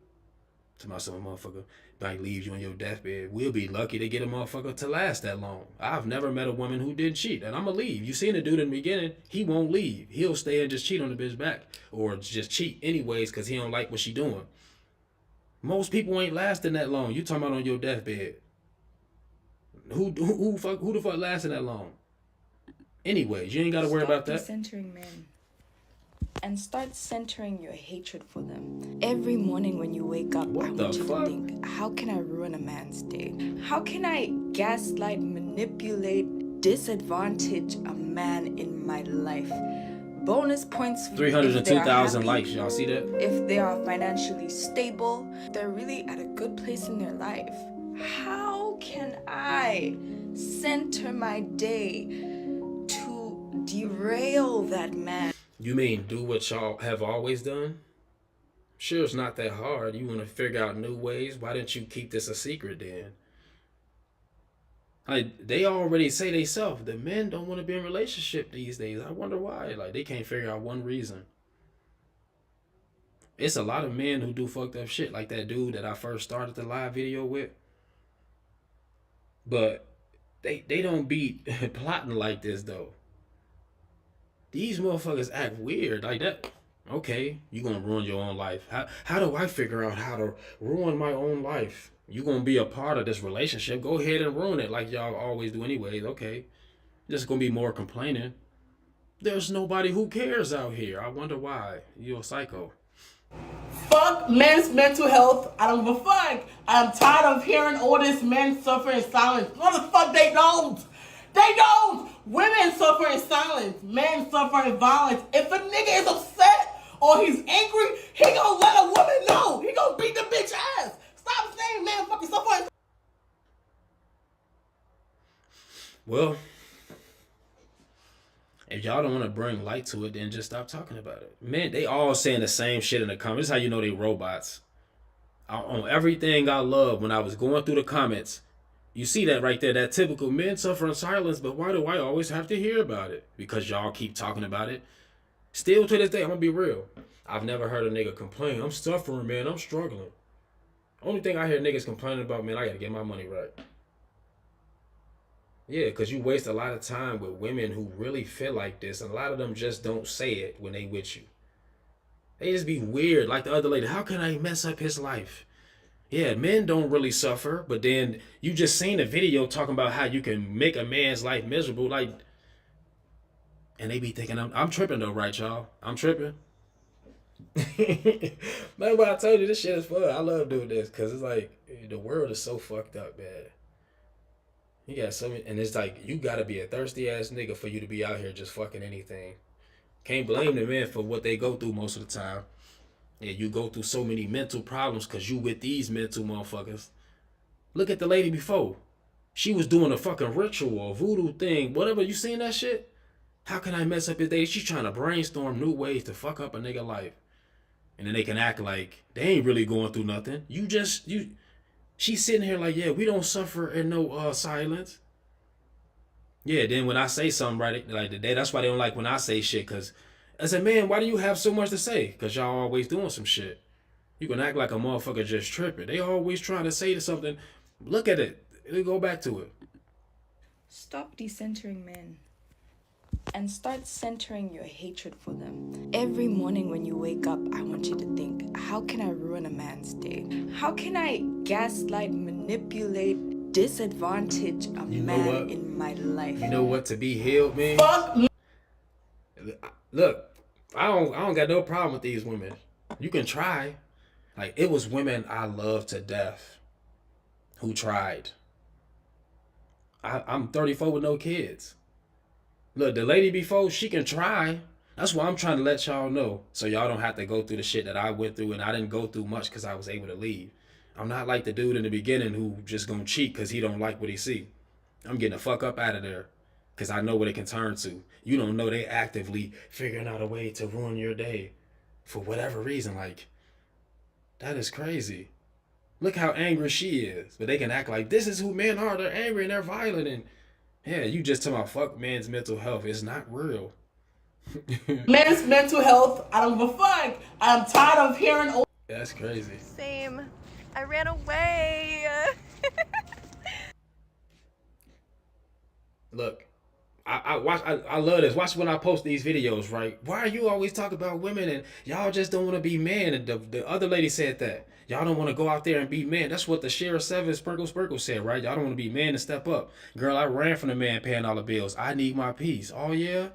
To my son, motherfucker, might leave you on your deathbed. We'll be lucky to get a motherfucker to last that long. I've never met a woman who didn't cheat, and I'ma leave. You seen the dude in the beginning, he won't leave. He'll stay and just cheat on the bitch back, or just cheat anyways because he don't like what she doing. Most people ain't lasting that long. You talking about on your deathbed. Who the fuck lasting that long? Anyways, you ain't gotta worry about that.
Stop centering men. And start centering your hatred for them. Every morning when you wake up, I want you to think, how can I ruin a man's day? How can I gaslight, manipulate, disadvantage a man in my life? Bonus points for
302,000 likes, y'all see that?
If they are financially stable, they're really at a good place in their life. How can I center my day to derail that man?
You mean do what y'all have always done? Sure, it's not that hard. You want to figure out new ways. Why didn't you keep this a secret then? Like, they already say themselves, the men don't want to be in a relationship these days. I wonder why. Like, they can't figure out one reason. It's a lot of men who do fucked up shit, like that dude that I first started the live video with. But they don't be plotting like this, though. These motherfuckers act weird like that. Okay, you gonna ruin your own life. How do I figure out how to ruin my own life? You gonna be a part of this relationship. Go ahead and ruin it like y'all always do anyways. Okay, just gonna be more complaining. There's nobody who cares out here. I wonder why. You're a psycho.
Fuck men's mental health. I don't give a fuck. I'm tired of hearing all this men suffer in silence. What the fuck they don't? They don't! Women suffer in silence. Men suffer in violence. If a nigga is upset or he's angry, he gonna let a woman know. He gonna beat the bitch ass. Stop saying men fucking suffer in.
Well, if y'all don't want to bring light to it, then just stop talking about it. Man, they all saying the same shit in the comments. This is how you know they robots. On everything I love, when I was going through the comments, you see that right there, that typical men suffer in silence, but why do I always have to hear about it? Because y'all keep talking about it. Still to this day, I'm gonna be real. I've never heard a nigga complain. I'm suffering, man. I'm struggling. Only thing I hear niggas complaining about, man, I gotta get my money right. Yeah, because you waste a lot of time with women who really feel like this, and a lot of them just don't say it when they with you. They just be weird, like the other lady. How can I mess up his life? Yeah, men don't really suffer, but then you just seen a video talking about how you can make a man's life miserable, like, and they be thinking I'm tripping though, right, y'all? I'm tripping. That's why I told you this shit is fun. I love doing this because it's like the world is so fucked up, man. You got so many, and it's like you gotta be a thirsty ass nigga for you to be out here just fucking anything. Can't blame the men for what they go through most of the time. Yeah, you go through so many mental problems because you with these mental motherfuckers. Look at the lady before. She was doing a fucking ritual, a voodoo thing, whatever. You seen that shit? How can I mess up his day? She's trying to brainstorm new ways to fuck up a nigga life. And then they can act like they ain't really going through nothing. She's sitting here like, yeah, we don't suffer in no silence. Yeah, then when I say something right, like that's why they don't like when I say shit, because I said, man, why do you have so much to say? Because y'all always doing some shit. You can act like a motherfucker just tripping. They always trying to say something. Look at it. Go back to it.
Stop decentering men. and start centering your hatred for them. Every morning when you wake up, I want you to think, how can I ruin a man's day? How can I gaslight, manipulate, disadvantage a man in my life?
You know what to be healed, man? Look, I don't got no problem with these women. You can try. Like, it was women I love to death who tried. I'm 34 with no kids. Look, the lady before, she can try. That's why I'm trying to let y'all know, so y'all don't have to go through the shit that I went through, and I didn't go through much because I was able to leave. I'm not like the dude in the beginning who just gonna cheat because he don't like what he see. I'm getting the fuck up out of there because I know what it can turn to. You don't know they actively figuring out a way to ruin your day for whatever reason. Like, that is crazy. Look how angry she is, but they can act like this is who men are. They're angry and they're violent, and yeah, you just talking about fuck man's mental health. It's not real.
Men's mental health, I don't give a fuck. I'm tired of hearing.
That's crazy.
Same. I ran away.
Look, I love this. Watch when I post these videos, right? Why are you always talking about women and y'all just don't want to be men? And the other lady said that. Y'all don't want to go out there and be men. That's what the Share 7 Sprinkle said, right? Y'all don't want to be men and step up. Girl, I ran from the man paying all the bills. I need my peace. Oh, yeah?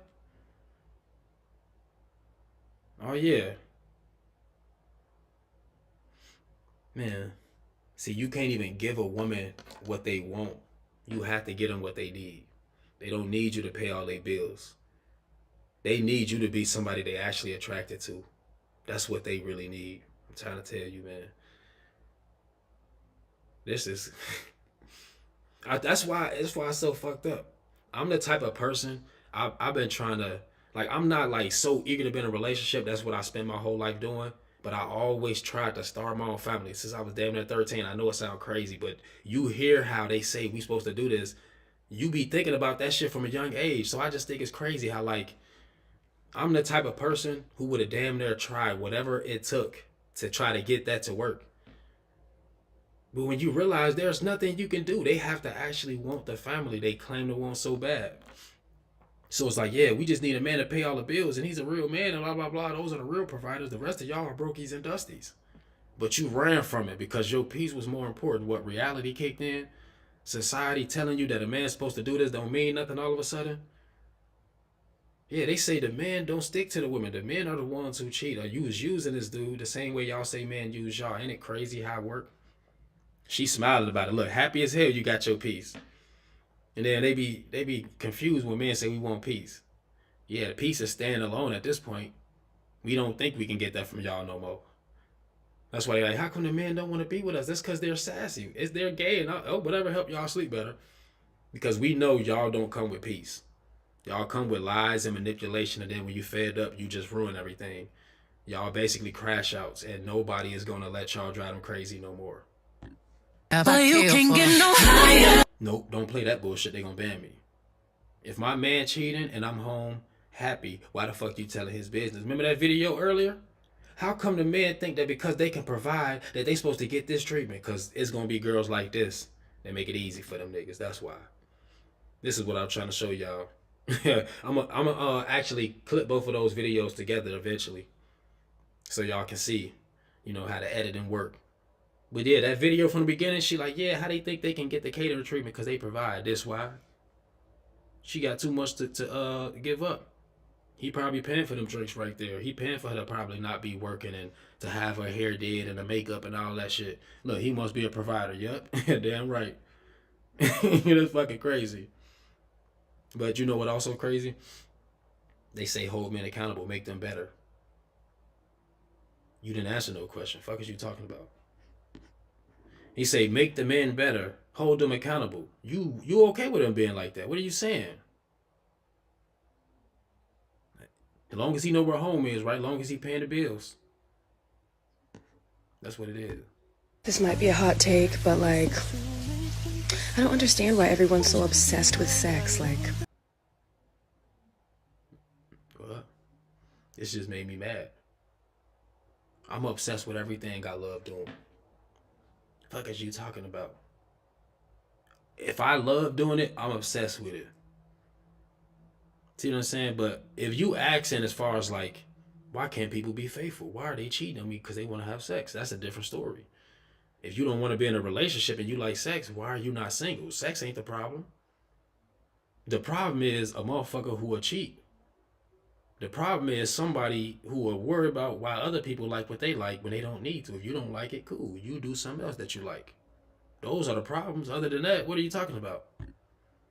Oh, yeah. Man, see, you can't even give a woman what they want. You have to get them what they need. They don't need you to pay all their bills. They need you to be somebody they actually attracted to. That's what they really need. I'm trying to tell you, man. This is... that's why it's so fucked up. I'm the type of person, I've been trying to... Like, I'm not, like, so eager to be in a relationship. That's what I spend my whole life doing. But I always tried to start my own family since I was damn near 13. I know it sounds crazy, but you hear how they say we supposed to do this. You be thinking about that shit from a young age. So I just think it's crazy how, like, I'm the type of person who would have damn near tried whatever it took to try to get that to work. But when you realize there's nothing you can do, they have to actually want the family they claim to want so bad. So it's like, yeah, we just need a man to pay all the bills, and he's a real man, and blah, blah, blah. Those are the real providers. The rest of y'all are brokies and dusties. But you ran from it because your peace was more important. What reality kicked in? Society telling you that a man's supposed to do this don't mean nothing all of a sudden? Yeah, they say the men don't stick to the women. The men are the ones who cheat. Or you was using this dude the same way y'all say men use y'all. Ain't it crazy how it work? She smiling about it. Look, happy as hell you got your peace. And then they be confused when men say we want peace. Yeah, the peace is staying alone at this point. We don't think we can get that from y'all no more. That's why they're like, how come the men don't want to be with us? That's because they're sassy. They're gay and whatever help y'all sleep better. Because we know y'all don't come with peace. Y'all come with lies and manipulation, and then when you fed up, you just ruin everything. Y'all basically crash outs, and nobody is gonna let y'all drive them crazy no more.
But you can get no higher.
Nope, don't play that bullshit. They gonna ban me. If my man cheating and I'm home happy, why the fuck you telling his business? Remember that video earlier? How come the men think that because they can provide that they supposed to get this treatment? Because it's gonna be girls like this that make it easy for them niggas. That's why. This is what I'm trying to show y'all. I'm actually clip both of those videos together eventually, so y'all can see, you know, how the editing work. But yeah, that video from the beginning, she like, yeah, how they think they can get the catering treatment because they provide. This why? She got too much to give up. He probably paying for them drinks right there. He paying for her to probably not be working and to have her hair did and the makeup and all that shit. Look, he must be a provider. Yup, damn right. That's fucking crazy. But you know what also crazy? They say hold men accountable, make them better. You didn't answer no question. Fuck is you talking about? He say, make the men better, hold them accountable. You okay with them being like that? What are you saying? As long as he know where home is, right? As long as he paying the bills. That's what it is.
This might be a hot take, but like, I don't understand why everyone's so obsessed with sex. Like,
well, this just made me mad. I'm obsessed with everything I love doing. The fuck is you talking about? If I love doing it, I'm obsessed with it. See what I'm saying? But if you asking as far as like, why can't people be faithful? Why are they cheating on me? Because they want to have sex. That's a different story. If you don't want to be in a relationship and you like sex, why are you not single? Sex ain't the problem. The problem is a motherfucker who will cheat. The problem is somebody who will worry about why other people like what they like when they don't need to. If you don't like it, cool. You do something else that you like. Those are the problems. Other than that, what are you talking about?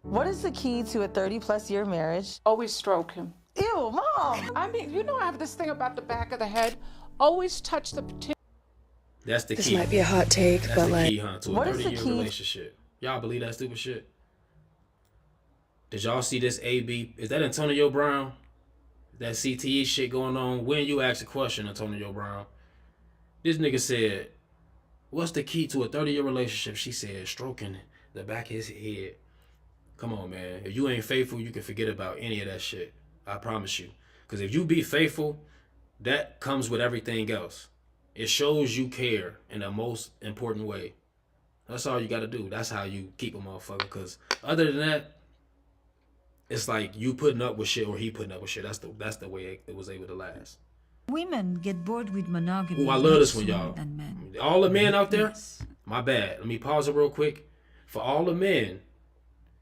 What is the key to a 30-plus year marriage?
Always stroke him.
Ew, Mom!
I mean, you know I have this thing about the back of the head. Always touch the tip.
That's the key.
This might be a hot take,
That's
but
the
like,
key, huh? To a 30-year relationship. Y'all believe that stupid shit? Did y'all see this AB? Is that Antonio Brown? That CTE shit going on? When you ask a question, Antonio Brown. This nigga said, what's the key to a 30-year relationship? She said, stroking the back of his head. Come on, man. If you ain't faithful, you can forget about any of that shit. I promise you. Because if you be faithful, that comes with everything else. It shows you care in the most important way. That's all you got to do. That's how you keep a motherfucker. Because other than that, it's like you putting up with shit or he putting up with shit. That's the way it was able to last.
Women get bored with monogamy.
Oh, I love this one, y'all.
Than men.
All the men out there,
Yes.
my bad. Let me pause it real quick. For all the men,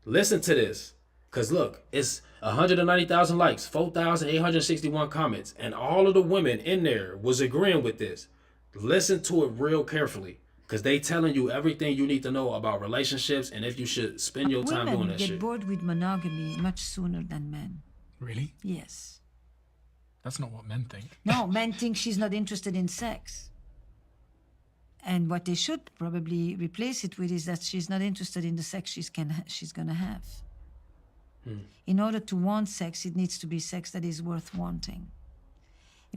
listen to this. Because look, it's 190,000 likes, 4,861 comments, and all of the women in there was agreeing with this. Listen to it real carefully. Because they telling you everything you need to know about relationships and if you should spend your time doing
Women
that
get
shit.
bored with monogamy much sooner than men.
Really?
Yes.
That's not what men think.
No, men think she's not interested in sex. And what they should probably replace it with is that she's not interested in the sex she's gonna have. In order to want sex, it needs to be sex that is worth wanting.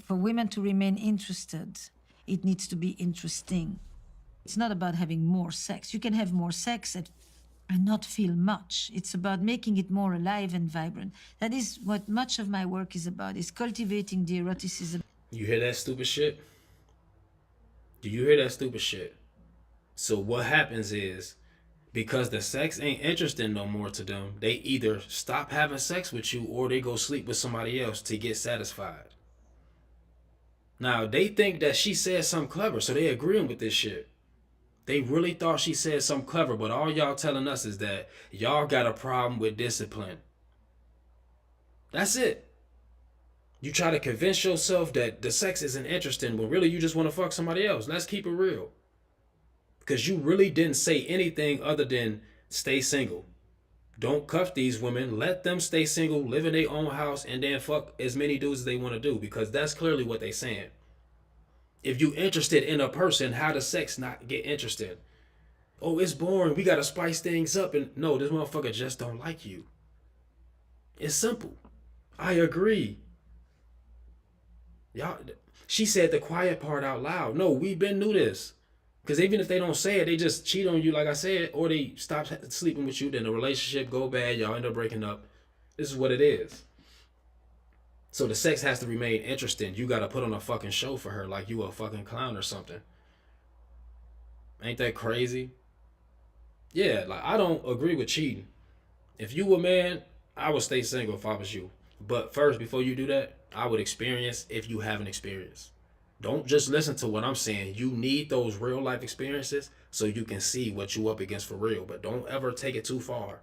For women to remain interested, it needs to be interesting. It's not about having more sex. You can have more sex and not feel much. It's about making it more alive and vibrant. That is what much of my work is about, is cultivating the eroticism.
You hear that stupid shit? Do you hear that stupid shit? So what happens is, because the sex ain't interesting no more to them, they either stop having sex with you or they go sleep with somebody else to get satisfied. Now, they think that she said something clever, so they agreeing with this shit. They really thought she said something clever, but all y'all telling us is that y'all got a problem with discipline. That's it. You try to convince yourself that the sex isn't interesting when really you just want to fuck somebody else. Let's keep it real. Because you really didn't say anything other than stay single. Don't cuff these women. Let them stay single, live in their own house, and then fuck as many dudes as they want to do. Because that's clearly what they saying. If you interested in a person, how does sex not get interested? Oh, it's boring. We got to spice things up. And no, this motherfucker just don't like you. It's simple. I agree. Y'all, she said the quiet part out loud. No, we've been knew this. Because even if they don't say it, they just cheat on you, like I said, or they stop sleeping with you, then the relationship go bad, y'all end up breaking up. This is what it is. So the sex has to remain interesting. You got to put on a fucking show for her like you a fucking clown or something. Ain't that crazy? Yeah, like I don't agree with cheating. If you a man, I would stay single if I was you. But first, before you do that, I would experience if you haven't experienced. Don't just listen to what I'm saying. You need those real life experiences so you can see what you up against for real. But don't ever take it too far.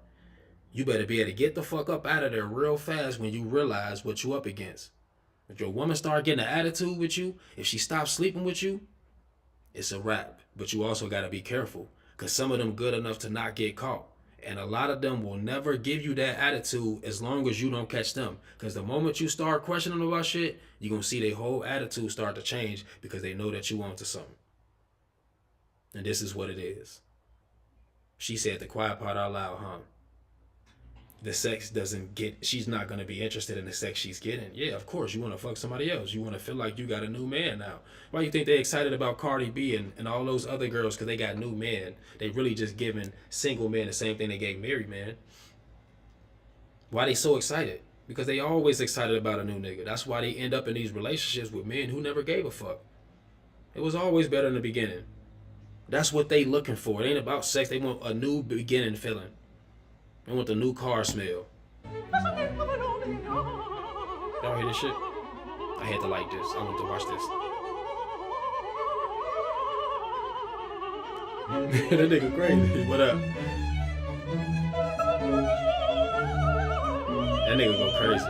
You better be able to get the fuck up out of there real fast when you realize what you up against. If your woman start getting an attitude with you, if she stops sleeping with you, it's a wrap. But you also got to be careful because some of them good enough to not get caught. And a lot of them will never give you that attitude as long as you don't catch them. Because the moment you start questioning them about shit, you're going to see their whole attitude start to change because they know that you want to something. And this is what it is. She said the quiet part out loud, huh? The sex doesn't get, she's not going to be interested in the sex she's getting. Yeah, of course, you want to fuck somebody else. You want to feel like you got a new man now. Why you think they're excited about Cardi B and all those other girls because they got new men? They really just giving single men the same thing they gave married men. Why they so excited? Because they always excited about a new nigga. That's why they end up in these relationships with men who never gave a fuck. It was always better in the beginning. That's what they looking for. It ain't about sex. They want a new beginning feeling. They want the new car smell. Y'all hear this shit? I had to like this. I want to watch this. That nigga crazy. What up? That nigga go crazy.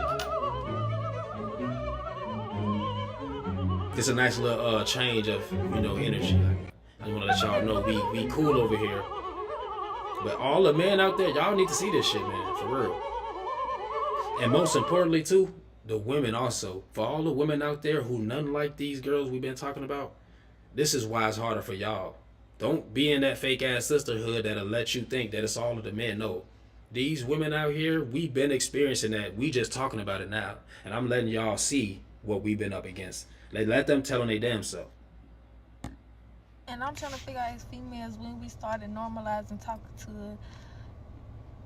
It's a nice little change of, you know, energy. I just want to let y'all know we cool over here. But all the men out there, y'all need to see this shit, man, for real. And most importantly, too, the women also. For all the women out there who none like these girls we've been talking about, this is why it's harder for y'all. Don't be in that fake ass sisterhood that'll let you think that it's all of the men. No. These women out here, we've been experiencing that. We just talking about it now. And I'm letting y'all see what we've been up against. Let them tell on their damn self.
And I'm trying to figure out as females when we started normalizing talking to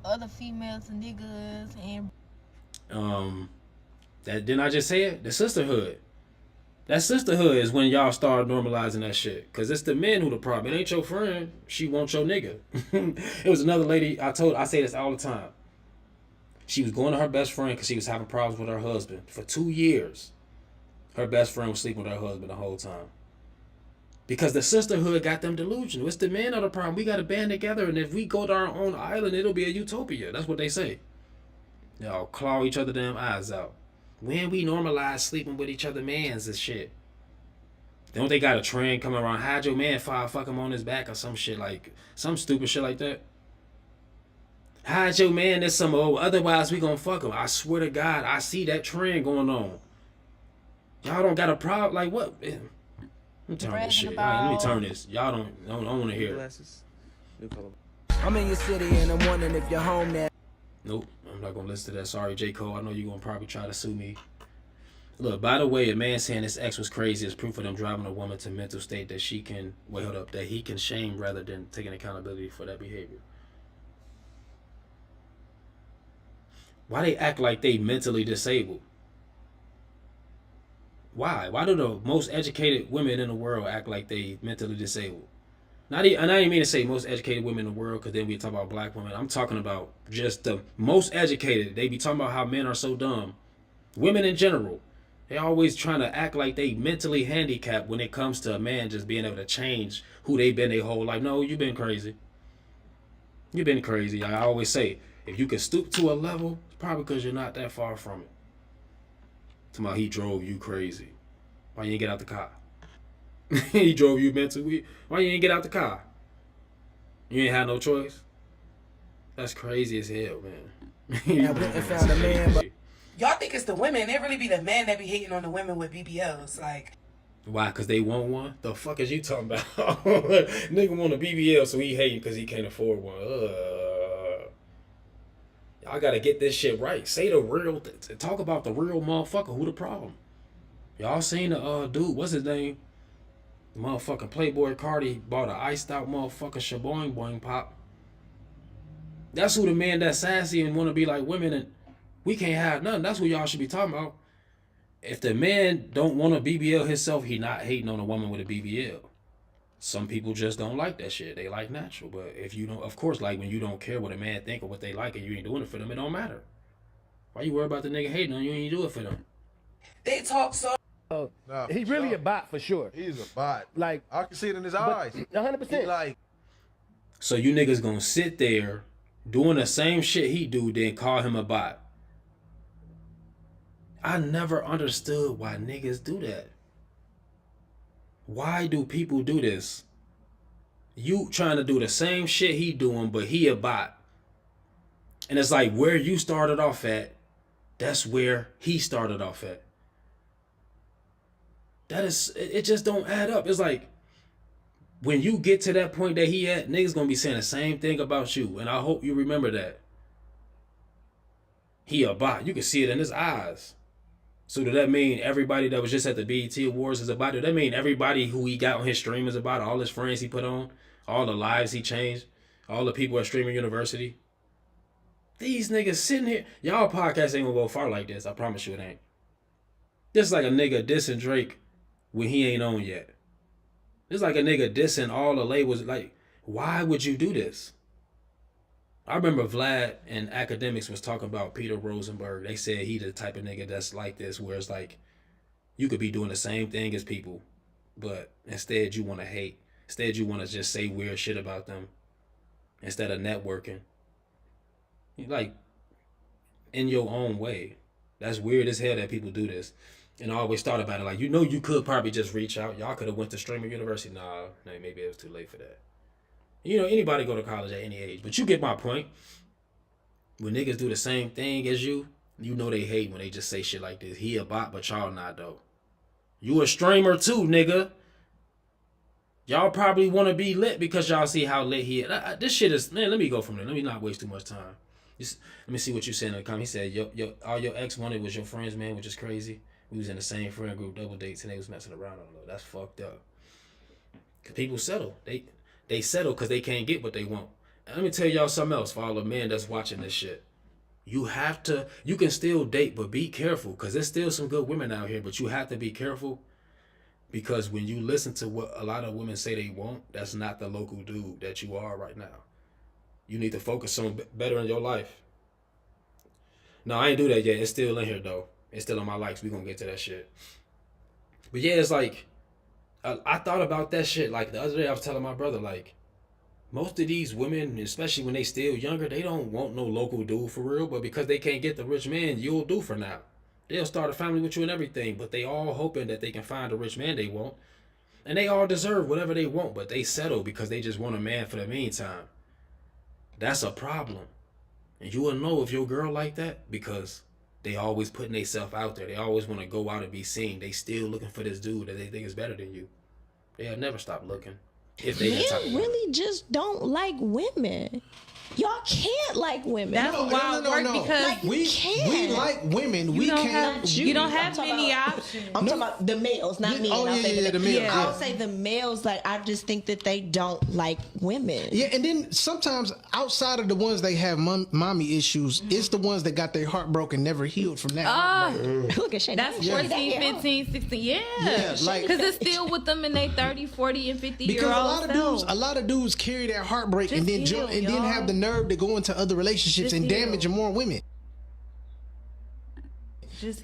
other females and niggas and
that didn't I just say it? The sisterhood. That sisterhood is when y'all start normalizing that shit. Cause it's the men who the problem. It ain't your friend. She wants your nigga. It was another lady I say this all the time. She was going to her best friend because she was having problems with her husband. For 2 years, her best friend was sleeping with her husband the whole time. Because the sisterhood got them delusional. It's the men are the problem. We got to band together. And if we go to our own island, it'll be a utopia. That's what they say. Y'all claw each other damn eyes out. When we normalize sleeping with each other mans and shit. Don't they got a trend coming around? Hide your man, fuck him on his back or some shit like, some stupid shit like that. Hide your man, there's some old, otherwise we gonna fuck him. I swear to God, I see that trend going on. Y'all don't got a problem, like what? Man, let me turn this shit. Let me turn this. Y'all don't want to hear it.
I'm in your city and I'm wondering if you're home now.
Nope, I'm not gonna listen to that. Sorry, J. Cole. I know you're gonna probably try to sue me. Look, by the way, a man saying his ex was crazy is proof of them driving a woman to a mental state that she can, wait, hold up, that he can shame rather than taking accountability for that behavior. Why they act like they mentally disabled? Why? Why do the most educated women in the world act like they mentally disabled? And I didn't mean to say most educated women in the world because then we talk about black women. I'm talking about just the most educated. They be talking about how men are so dumb. Women in general. They always trying to act like they mentally handicapped when it comes to a man just being able to change who they been their whole life. No, you've been crazy. You've been crazy. I always say, if you can stoop to a level, it's probably because you're not that far from it. Talking about he drove you crazy. Why you ain't get out the car? He drove you mentally. Why you ain't get out the car? You ain't had no choice. That's crazy as hell, man.
Y'all think it's the women? It really be the men that be hating on the women with BBLs, like.
Why? Cause they want one? The fuck is you talking about? Nigga want a BBL, so he hating because he can't afford one. Y'all gotta get this shit right. Say the real. Talk about the real motherfucker. Who the problem? Y'all seen the dude? What's his name? The motherfucking Playboy Cardi bought an iced out motherfucking shaboing boing pop. That's who the man that's sassy and want to be like women and we can't have nothing. That's what y'all should be talking about. If the man don't want a BBL himself, he not hating on a woman with a BBL. Some people just don't like that shit. They like natural. But if you don't, of course, like when you don't care what a man think or what they like and you ain't doing it for them, it don't matter. Why you worry about the nigga hating on you and you do it for them?
They talk so.
He really a bot for sure.
He's a bot.
Like
I can see it in his eyes.
100%.
Like,
so you niggas gonna sit there doing the same shit he do, then call him a bot. I never understood why niggas do that. Why do people do this? You trying to do the same shit he doing, but he a bot. And it's like where you started off at, that's where he started off at. That is, it just don't add up. It's like, when you get to that point that he at, niggas gonna be saying the same thing about you. And I hope you remember that. He a bot. You can see it in his eyes. So does that mean everybody that was just at the BET Awards is a bot? Does that mean everybody who he got on his stream is a bot? All his friends he put on? All the lives he changed? All the people at Streamer University? These niggas sitting here. Y'all podcast ain't gonna go far like this. I promise you it ain't. This like a nigga dissing Drake when he ain't on yet. It's like a nigga dissing all the labels. Like, why would you do this? I remember Vlad and Academics was talking about Peter Rosenberg. They said he the type of nigga that's like this, where it's like you could be doing the same thing as people, but instead you want to hate. Instead you want to just say weird shit about them instead of networking. Like, in your own way. That's weird as hell that people do this. And I always thought about it like, you know, you could probably just reach out. Y'all could have went to Streamer University. Nah, maybe it was too late for that. You know, anybody go to college at any age. But you get my point. When niggas do the same thing as you, you know they hate when they just say shit like this. He a bot, but y'all not though. You a streamer too, nigga. Y'all probably want to be lit because y'all see how lit he is. This shit is, man, let me go from there. Let me not waste too much time. Let me see what you said in the comment. He said, all your ex wanted was your friends, man, which is crazy. We was in the same friend group, double dates, and they was messing around. I don't know. That's fucked up. Cause people settle. They settle because they can't get what they want. And let me tell y'all something else for all the men that's watching this shit. You can still date, but be careful. Because there's still some good women out here, but you have to be careful. Because when you listen to what a lot of women say they want, that's not the local dude that you are right now. You need to focus on better in your life. No, I ain't do that yet. It's still in here, though. It's still on my likes. We gonna get to that shit. But yeah, it's like, I thought about that shit. Like, the other day I was telling my brother, like, most of these women, especially when they still younger, they don't want no local dude for real. But because they can't get the rich man, you'll do for now. They'll start a family with you and everything. But they all hoping that they can find the rich man they want. And they all deserve whatever they want. But they settle because they just want a man for the meantime. That's a problem. And you will know if your girl like that because they always putting themselves out there. They always want to go out and be seen. They still looking for this dude that they think is better than you. They'll never stop looking. If they
Men really just don't like women. Y'all can't like women.
That's wild work because
like,
we
like
women.
You
don't have many options.
I'm talking about the males, not men.
Oh, yeah, the males.
I'll say the males. Like I just think that they don't like women.
Yeah, and then sometimes outside of the ones they have mommy issues, it's the ones that got their heart broken, never healed from that.
Look at Shane.
That's
14, 15, 16. Yeah.
Like,
because it's still with them in their 30, 40, and 50 year old
because a lot of dudes carry that heartbreak and then have the nerve to go into other relationships and damage more women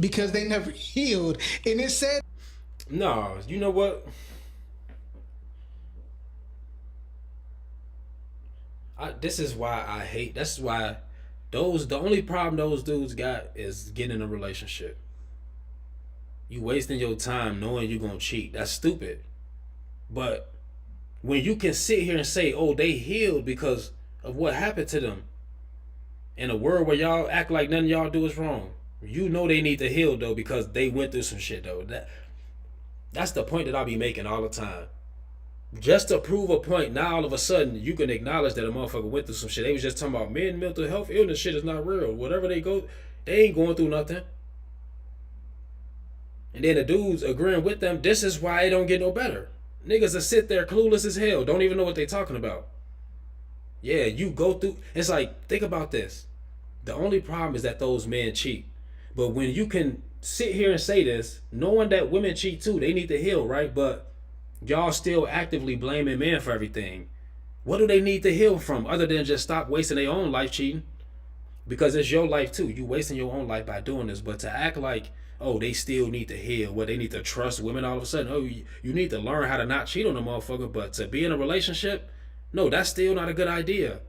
because they never healed. And it's sad.
No, you know what? This is why I hate. That's why the only problem those dudes got is getting in a relationship. You wasting your time knowing you're gonna cheat. That's stupid. But when you can sit here and say, oh, they healed because of what happened to them, in a world where y'all act like nothing y'all do is wrong, you know they need to heal though because they went through some shit though. That's the point that I be making all the time. Just to prove a point, now all of a sudden you can acknowledge that a motherfucker went through some shit. They was just talking about men, mental health illness shit is not real. Whatever they go, they ain't going through nothing. And then the dudes agreeing with them, this is why it don't get no better. Niggas that sit there clueless as hell, don't even know what they talking about. Yeah, you go through, it's like, think about this. The only problem is that those men cheat. But when you can sit here and say this, knowing that women cheat too, they need to heal, right? But y'all still actively blaming men for everything. What do they need to heal from other than just stop wasting their own life cheating? Because it's your life too. You wasting your own life by doing this. But to act like, oh, they still need to heal, well, they need to trust women all of a sudden. Oh, you need to learn how to not cheat on a motherfucker. But to be in a relationship, no, that's still not a good idea.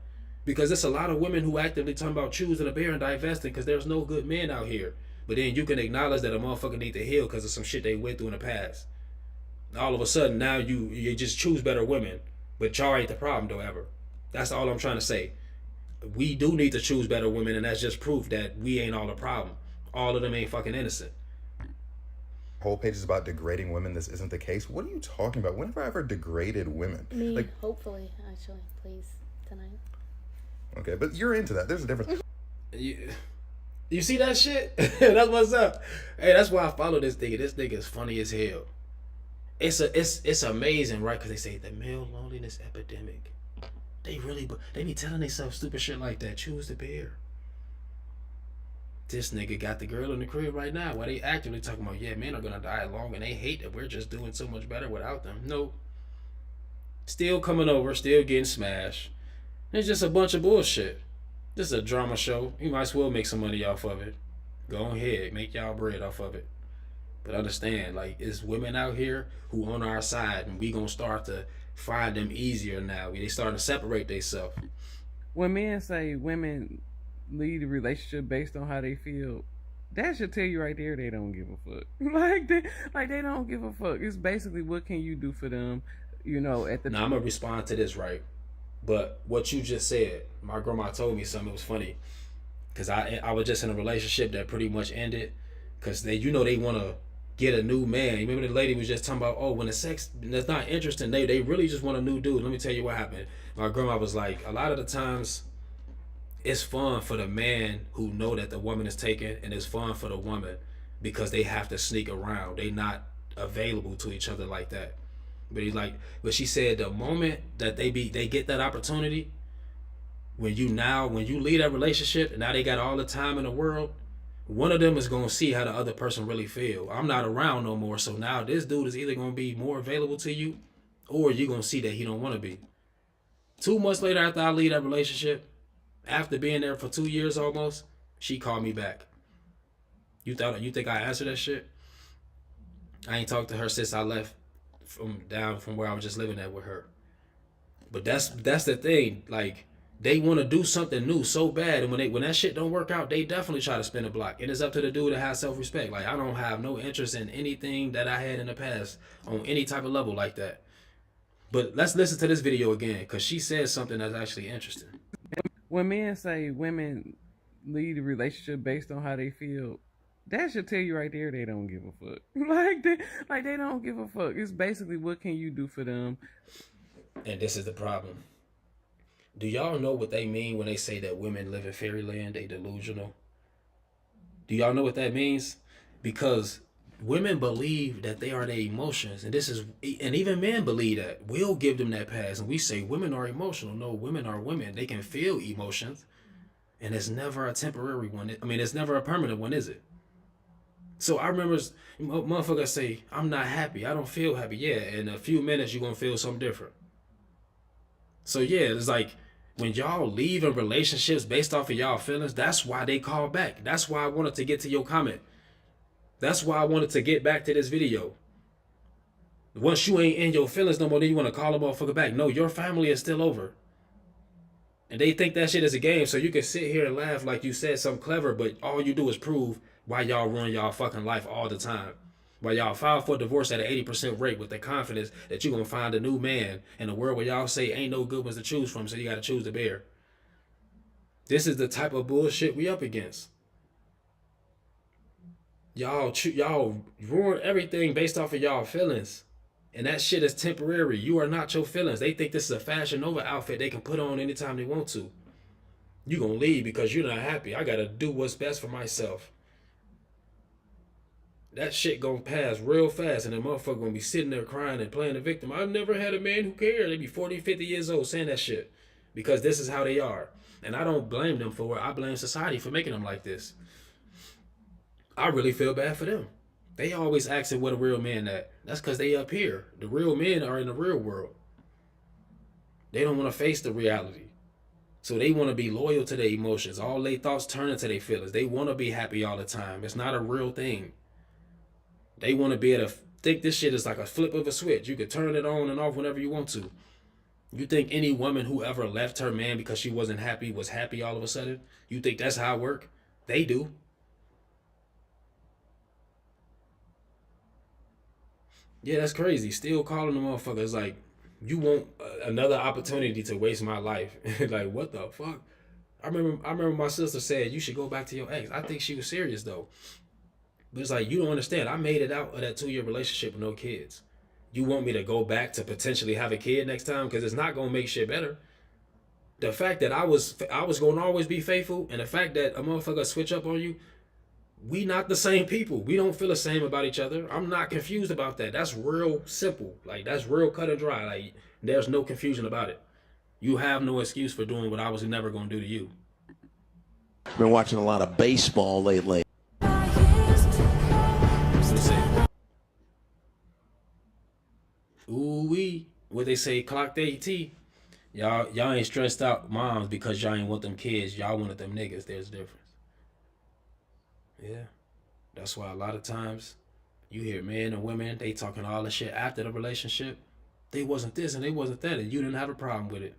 Because there's a lot of women who actively talking about choosing a bear and divesting because there's no good men out here. But then you can acknowledge that a motherfucker need to heal because of some shit they went through in the past. All of a sudden, now you just choose better women. But y'all ain't the problem, though, ever. That's all I'm trying to say. We do need to choose better women, and that's just proof that we ain't all the problem. All of them ain't fucking innocent.
Whole page is about degrading women. This isn't the case. What are you talking about? When have I ever degraded women?
Me,
like,
hopefully, actually, please, tonight.
Okay, but you're into that. There's a difference.
You see that shit? That's what's up. Hey, that's why I follow this nigga. This nigga is funny as hell. It's amazing, right? Because they say the male loneliness epidemic. They be telling themselves stupid shit like that. Choose the bear. This nigga got the girl in the crib right now. Why they actively talking about, yeah, men are gonna die alone and they hate that we're just doing so much better without them. No. Still coming over, still getting smashed. It's just a bunch of bullshit. This is a drama show. You might as well make some money off of it. Go ahead, make y'all bread off of it. But understand, like, it's women out here who on our side, and we gonna start to find them easier now. They starting to separate themselves.
When men say women lead a relationship based on how they feel, that should tell you right there they don't give a fuck. They don't give a fuck. It's basically, what can you do for them, you know, at the
Now I'm gonna respond to this, right? But what you just said, my grandma told me something. It was funny, cause I was just in a relationship that pretty much ended, cause they want to get a new man. You remember the lady was just talking about, oh, when the sex that's not interesting, they really just want a new dude. Let me tell you what happened. My grandma was like, a lot of the times it's fun for the man who know that the woman is taken, and it's fun for the woman because they have to sneak around. They not available to each other like that. But she said the moment that they get that opportunity, when you leave that relationship and now they got all the time in the world, one of them is gonna see how the other person really feel. I'm not around no more, so now this dude is either gonna be more available to you, or you're gonna see that he don't want to be. 2 months later, after I leave that relationship, after being there for 2 years almost, she called me back. You think I answered that shit? I ain't talked to her since I left from where I was just living at with her. But that's the thing. Like, they want to do something new so bad, and when that shit don't work out, they definitely try to spin a block. And it's up to the dude to have self-respect. Like, I don't have no interest in anything that I had in the past on any type of level like that. But let's listen to this video again, because she says something that's actually interesting.
When men say women lead a relationship based on how they feel, that should tell you right there they don't give a fuck. They don't give a fuck. It's basically, what can you do for them?
And this is the problem. Do y'all know what they mean when they say that women live in fairyland? They delusional. Do y'all know what that means? Because women believe that they are their emotions, and even men believe that. We'll give them that pass, and we say women are emotional. No, women are women. They can feel emotions, and it's never a temporary one. It's never a permanent one, is it? So I remember motherfuckers say, I'm not happy. I don't feel happy. Yeah, in a few minutes, you're going to feel something different. So yeah, it's like, when y'all leave in relationships based off of y'all feelings, that's why they call back. That's why I wanted to get to your comment. That's why I wanted to get back to this video. Once you ain't in your feelings no more, then you want to call a motherfucker back. No, your family is still over. And they think that shit is a game, so you can sit here and laugh like you said something clever, but all you do is prove why y'all ruin y'all fucking life all the time. Why y'all file for divorce at an 80% rate with the confidence that you're going to find a new man in a world where y'all say ain't no good ones to choose from, so you got to choose the bear. This is the type of bullshit we up against. Y'all ruin everything based off of y'all feelings. And that shit is temporary. You are not your feelings. They think this is a Fashion Nova outfit they can put on anytime they want to. You gonna leave because you're not happy. I gotta do what's best for myself. That shit gonna pass real fast, and the motherfucker gonna be sitting there crying and playing the victim. I've never had a man who cared. They be 40, 50 years old saying that shit because this is how they are. And I don't blame them for it. I blame society for making them like this. I really feel bad for them. They always asking what a real man at. That's because they up here. The real men are in the real world. They don't want to face the reality. So they want to be loyal to their emotions. All their thoughts turn into their feelings. They want to be happy all the time. It's not a real thing. They want to be able to think this shit is like a flip of a switch. You can turn it on and off whenever you want to. You think any woman who ever left her man because she wasn't happy was happy all of a sudden? You think that's how it works? They do. Yeah, that's crazy. Still calling the motherfuckers like, you want another opportunity to waste my life. Like, what the fuck? I remember my sister said, you should go back to your ex. I think she was serious though. But it's like, you don't understand. I made it out of that 2-year relationship with no kids. You want me to go back to potentially have a kid next time? Because it's not going to make shit better. The fact that I was going to always be faithful, and the fact that a motherfucker switch up on you, we not the same people. We don't feel the same about each other. I'm not confused about that. That's real simple. Like, that's real cut and dry. Like, there's no confusion about it. You have no excuse for doing what I was never going to do to you.
Been watching a lot of baseball lately.
Ooh-wee. What they say, clock the AT. Y'all ain't stressed out moms because y'all ain't want them kids. Y'all wanted them niggas. There's a difference. Yeah. That's why a lot of times you hear men and women, they talking all the shit after the relationship. They wasn't this and they wasn't that, and you didn't have a problem with it.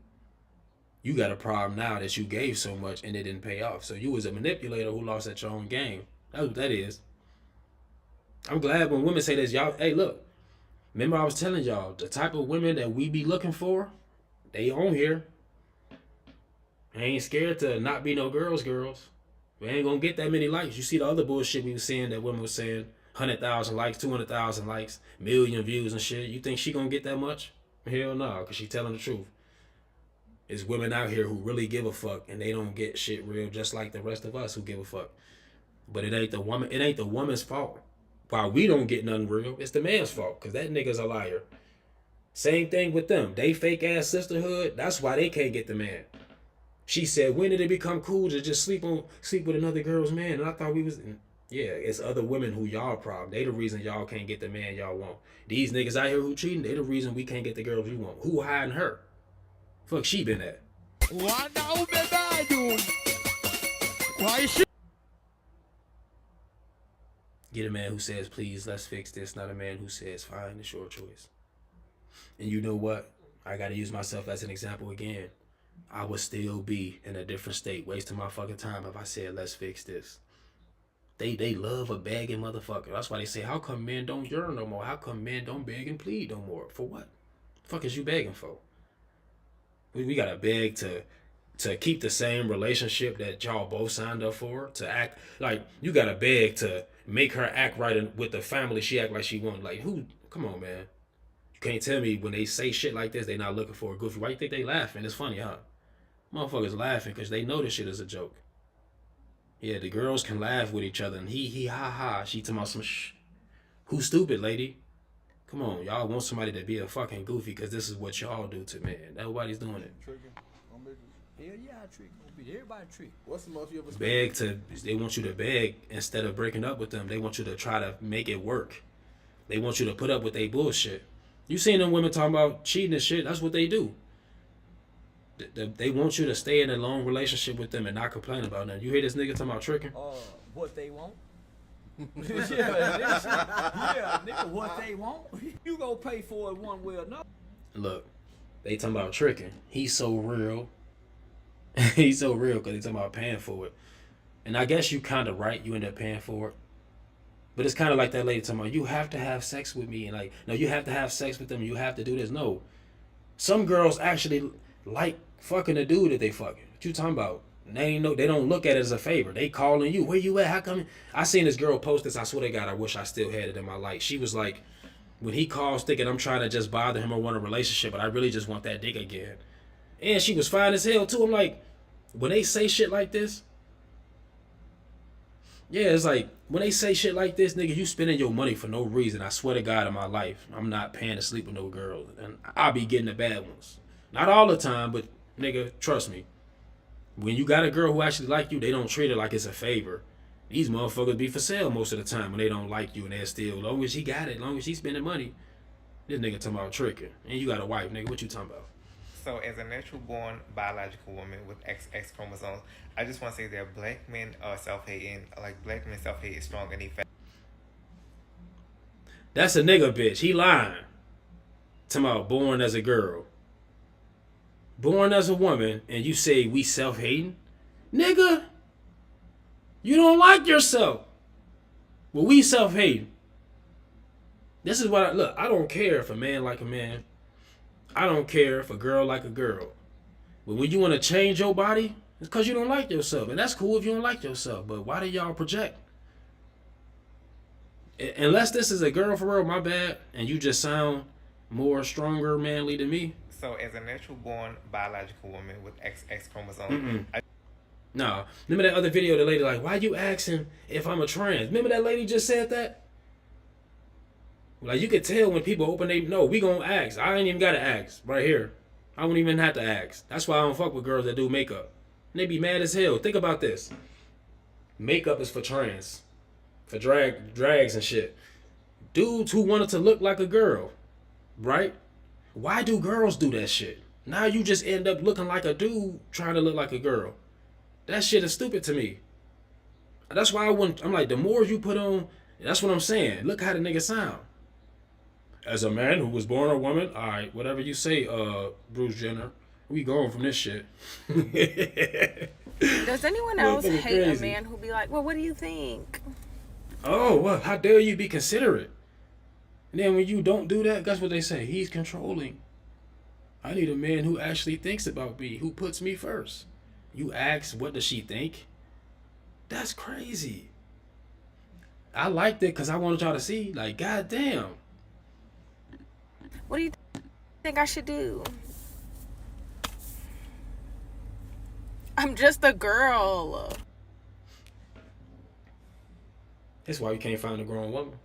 You got a problem now that you gave so much and it didn't pay off. So you was a manipulator who lost at your own game. That's what that is. I'm glad when women say this, y'all, hey, look. Remember I was telling y'all, the type of women that we be looking for, they on here. I ain't scared to not be no girls. We ain't gonna get that many likes. You see the other bullshit we was saying that women was saying, 100,000 likes, 200,000 likes, million views and shit. You think she gonna get that much? Hell no, because she telling the truth. It's women out here who really give a fuck and they don't get shit real just like the rest of us who give a fuck. But it ain't the woman's fault. Why we don't get nothing real, it's the man's fault, because that nigga's a liar. Same thing with them. They fake ass sisterhood, that's why they can't get the man. She said, when did it become cool to just sleep with another girl's man? And I thought we was... Yeah, it's other women who y'all problem. They the reason y'all can't get the man y'all want. These niggas out here who cheating, they the reason we can't get the girls we want. Who hiding her? Fuck she been at? Get a man who says, please, let's fix this, not a man who says, fine, it's your choice. And you know what? I gotta use myself as an example again. I would still be in a different state, wasting my fucking time if I said, let's fix this. They love a begging motherfucker. That's why they say, how come men don't yearn no more? How come men don't beg and plead no more? For what? The fuck is you begging for? We gotta beg to keep the same relationship that y'all both signed up for. To act like, you gotta beg to make her act right with the family she act like she want. Like, who? Come on, man. You can't tell me when they say shit like this, they not looking for a goofy. Why you think they laughing? It's funny, huh? Motherfuckers laughing because they know this shit is a joke. Yeah, the girls can laugh with each other and he, ha, ha. She talking about some shh. Who's stupid, lady? Come on, y'all want somebody to be a fucking goofy because this is what y'all do to men. Nobody's doing it.
Hell yeah, I trick. Everybody trick. What's the most you ever
Beg to, they want you to beg instead of breaking up with them. They want you to try to make it work. They want you to put up with their bullshit. You seen them women talking about cheating and shit. That's what they do. They want you to stay in a long relationship with them and not complain about nothing. You hear this nigga talking about tricking?
What they want? yeah, nigga, what they want? You go pay for it one way or another.
Look, they talking about tricking. He's so real. He's so real because they talking about paying for it. And I guess you kind of right. You end up paying for it. But it's kind of like that lady talking about, you have to have sex with me. And like, no, you have to have sex with them. You have to do this. No. Some girls actually like fucking the dude that they fucking. What you talking about? They don't look at it as a favor. They calling you. Where you at? How come? I seen this girl post this. I swear to God, I wish I still had it in my life. She was like, when he calls thinking I'm trying to just bother him or want a relationship, but I really just want that dick again. And she was fine as hell too. I'm like, when they say shit like this, yeah, it's like, when they say shit like this, nigga, you spending your money for no reason. I swear to God in my life, I'm not paying to sleep with no girl. And I'll be getting the bad ones. Not all the time, but nigga, trust me. When you got a girl who actually like you, they don't treat it like it's a favor. These motherfuckers be for sale most of the time when they don't like you and they're still, long as he got it, long as he's spending money. This nigga talking about tricking. And you got a wife, nigga, what you talking about?
So as a natural born biological woman with XX chromosomes, I just want to say that black men are self-hating. Like, black men self-hate is strong and they
That's a nigga bitch. He lying. Talking about born as a girl. Born as a woman, and you say we self-hating? Nigga, you don't like yourself. Well, we self-hating. This is what look, I don't care if a man like a man. I don't care if a girl like a girl. But when you want to change your body, it's because you don't like yourself. And that's cool if you don't like yourself. But why do y'all project? Unless this is a girl for real, my bad, and you just sound more stronger, manly than me.
So as a natural born biological woman with XX chromosomes,
No. Remember that other video, the lady like, why you asking if I'm a trans? Remember that lady just said that? Like, you could tell when people open they, no, we gonna ask. I ain't even gotta ask right here. I don't even have to ask. That's why I don't fuck with girls that do makeup. And they be mad as hell. Think about this. Makeup is for trans. For drags and shit. Dudes who wanted to look like a girl. Right? Why do girls do that shit? Now you just end up looking like a dude trying to look like a girl. That shit is stupid to me. That's why I'm like, the more you put on, that's what I'm saying. Look how the nigga sound. As a man who was born a woman, all right, whatever you say, Bruce Jenner, we going from this shit.
Does anyone else
Motherfucker
hate
crazy.
a man who be like, well, what do you think?
Oh, well, how dare you be considerate? And then when you don't do that, guess what they say? He's controlling. I need a man who actually thinks about me, who puts me first. You ask, what does she think? That's crazy. I liked it because I wanted y'all to see, like, goddamn.
What do you think I should do? I'm just a girl.
That's why you can't find a grown woman.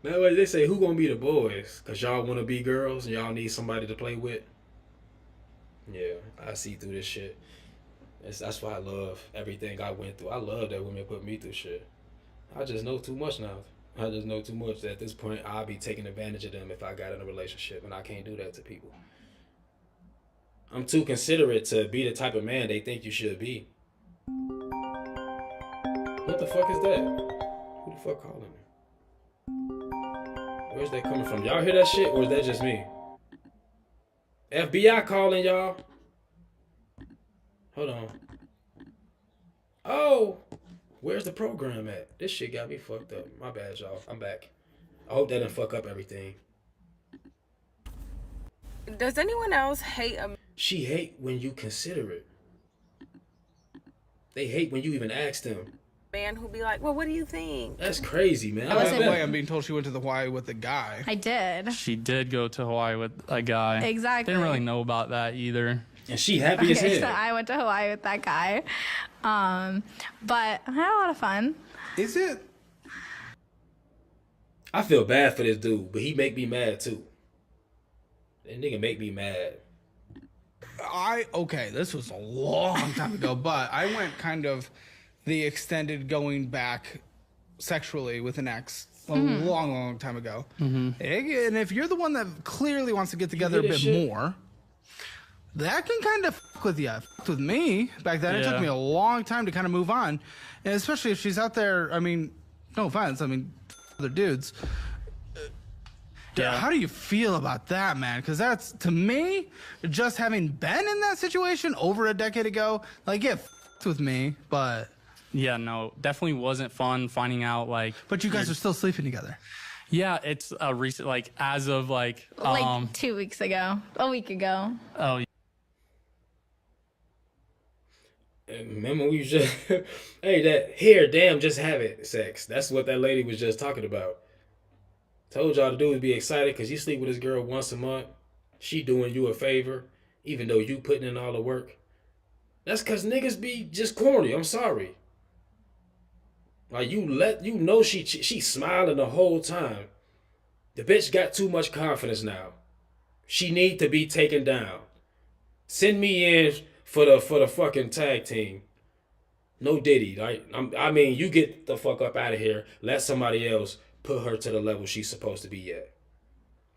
That way they say, who gonna be the boys? Because y'all want to be girls and y'all need somebody to play with. Yeah, I see through this shit. That's why I love everything I went through. I love that women put me through shit. I just know too much now. I just know too much. At this point, I'll be taking advantage of them if I got in a relationship, and I can't do that to people. I'm too considerate to be the type of man they think you should be. What the fuck is that? Who the fuck calling me? Where's that coming from? Y'all hear that shit, or is that just me? FBI calling y'all. Hold on. Oh, where's the program at? This shit got me fucked up. My bad, y'all. I'm back. I hope that didn't fuck up everything.
Does anyone else hate a
She hate when you consider it. They hate when you even ask them.
man who be like, well, what do you think?
That's crazy, man.
By the way, I'm being told she went to the Hawaii with a guy.
I did.
She did go to Hawaii with a guy.
Exactly.
Didn't really know about that either.
And she happy as hell.
So I went to Hawaii with that guy. But I had a lot of fun.
Is it?
I feel bad for this dude, but he make me mad too. That nigga make me mad.
Okay, this was a long time ago, but I went kind of the extended going back sexually with an ex a long time ago. And if you're the one that clearly wants to get together a bit more, that can kind of fuck with you. Fucked with me back then. It took me a long time to kind of move on, and especially if she's out there. I mean, no offense. I mean, other dudes. How do you feel about that, man? Because that's, to me, just having been in that situation over a decade ago, like, yeah, fucked with me, but...
Yeah, no, definitely wasn't fun finding out, like...
But you guys are still sleeping together.
Yeah, it's a recent, like, as of, like...
2 weeks ago. A week ago.
Oh, yeah.
Remember we just... hey, that here, damn, just have it sex. That's what that lady was just talking about. Told y'all to do is be excited because you sleep with this girl once a month. She doing you a favor, even though you putting in all the work. That's because niggas be just corny. I'm sorry. Like, you know she smiling the whole time. The bitch got too much confidence now. She need to be taken down. Send me in for the fucking tag team. No Diddy, right? I mean, you get the fuck up out of here. Let somebody else put her to the level she's supposed to be at.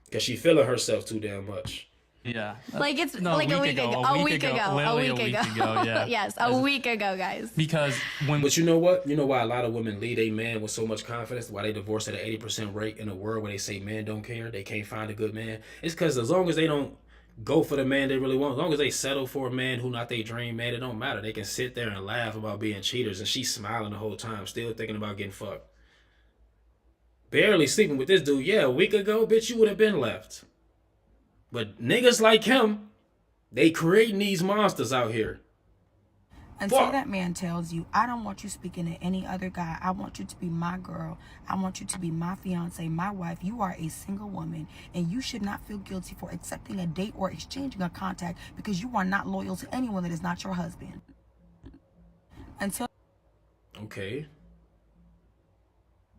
Because she feeling herself too damn much.
Yeah.
Like it's like a week ago. A week ago.
Yeah.
Yes, a week ago, guys.
Because But you know what? You know why a lot of women lead a man with so much confidence? Why they divorce at an 80% rate in a world where they say men don't care? They can't find a good man? It's because as long as they don't go for the man they really want, as long as they settle for a man who not their dream man, it don't matter. They can sit there and laugh about being cheaters and she's smiling the whole time, still thinking about getting fucked. Barely sleeping with this dude. Yeah, a week ago, bitch, you would have been left. But niggas like him, they creating these monsters out here.
Until that man tells you, I don't want you speaking to any other guy. I want you to be my girl. I want you to be my fiance, my wife. You are a single woman, and you should not feel guilty for accepting a date or exchanging a contact because you are not loyal to anyone that is not your husband. Until...
Okay.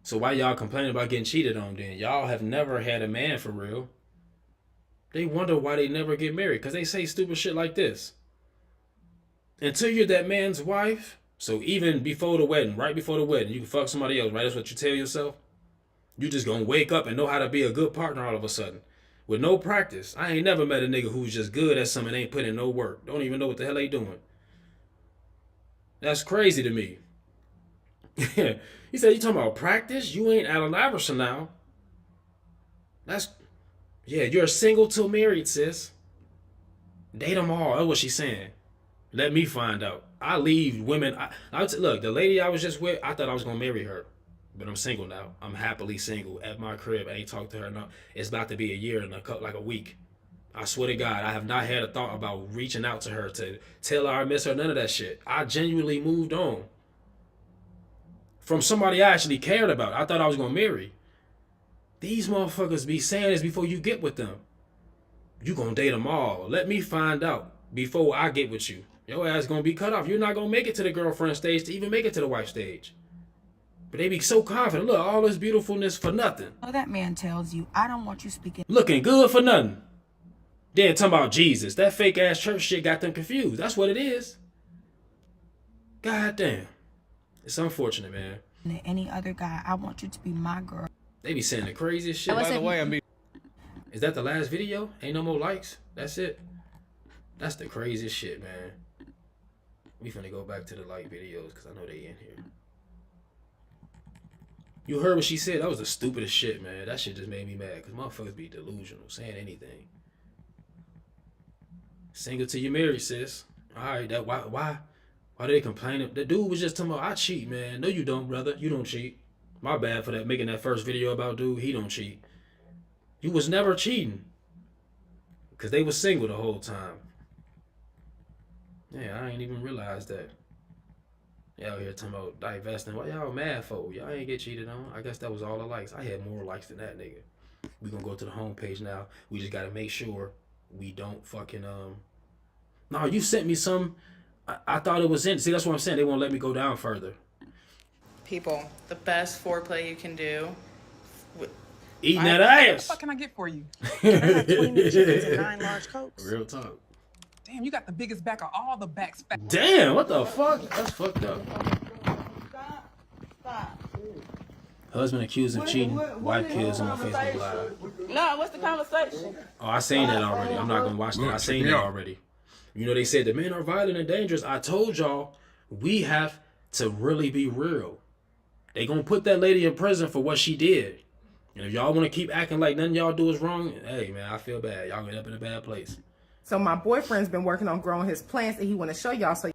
So why y'all complaining about getting cheated on then? Y'all have never had a man for real. They wonder why they never get married because they say stupid shit like this. Until you're that man's wife, so even before the wedding, right before the wedding, you can fuck somebody else, right? That's what you tell yourself. You just gonna wake up and know how to be a good partner all of a sudden. with no practice. I ain't never met a nigga who's just good at something and ain't put in no work. Don't even know what the hell they doing. That's crazy to me. He said, you talking about practice? You ain't Allen Iverson now. Yeah, you're single till married, sis. Date them all. That's what she's saying. Let me find out. I leave women. Look, the lady I was just with, I thought I was going to marry her. But I'm single now. I'm happily single at my crib. I ain't talked to her. No, it's about to be a year and like a week. I swear to God, I have not had a thought about reaching out to her to tell her I miss her. None of that shit. I genuinely moved on from somebody I actually cared about. I thought I was going to marry. These motherfuckers be saying this before you get with them. You gonna date them all. Let me find out before I get with you. Your ass gonna be cut off. You're not gonna make it to the girlfriend stage to even make it to the wife stage. But they be so confident. Look, all this beautifulness for nothing.
Oh, that man tells you, I don't want you speaking.
Looking good for nothing. Then talking about Jesus. That fake ass church shit got them confused. That's what it is. God damn. It's unfortunate, man.
Any other guy, I want you to be my girl.
They be saying the craziest shit.
By the way,
is that the last video? Ain't no more likes? That's it? That's the craziest shit, man. We finna go back to the like videos because I know they in here. You heard what she said? That was the stupidest shit, man. That shit just made me mad because motherfuckers be delusional, saying anything. Single till you married, sis. Alright, that why do they complaining? The dude was just talking about, I cheat, man. No, you don't, brother. You don't cheat. My bad for that, making that first video about dude. He don't cheat. You was never cheating. Because they was single the whole time. Yeah, I ain't even realized that. Y'all here talking about divesting. Why y'all mad for? Y'all ain't get cheated on. I guess that was all the likes. I had more likes than that nigga. We gonna go to the homepage now. We just gotta make sure we don't fucking No, you sent me some. I thought it was in. See, that's what I'm saying. They won't let me go down further.
People, the best foreplay you can do.
Eating that ass.
What the fuck can I get for you?
Can I have 20 minute chickens and 9 large cokes?
Real talk.
Damn, you got the biggest back of all the backs.
Damn, what the fuck? That's fucked up. Husband accused of cheating. Wife kills him on Facebook Live.
No, what's the conversation?
Oh, I seen that already. I'm not gonna watch that. I seen that already. You know, they said the men are violent and dangerous. I told y'all, we have to really be real. They gonna put that lady in prison for what she did. And if y'all want to keep acting like nothing y'all do is wrong, hey, man, I feel bad. Y'all end up in a bad place.
So my boyfriend's been working on growing his plants and he want to show y'all. So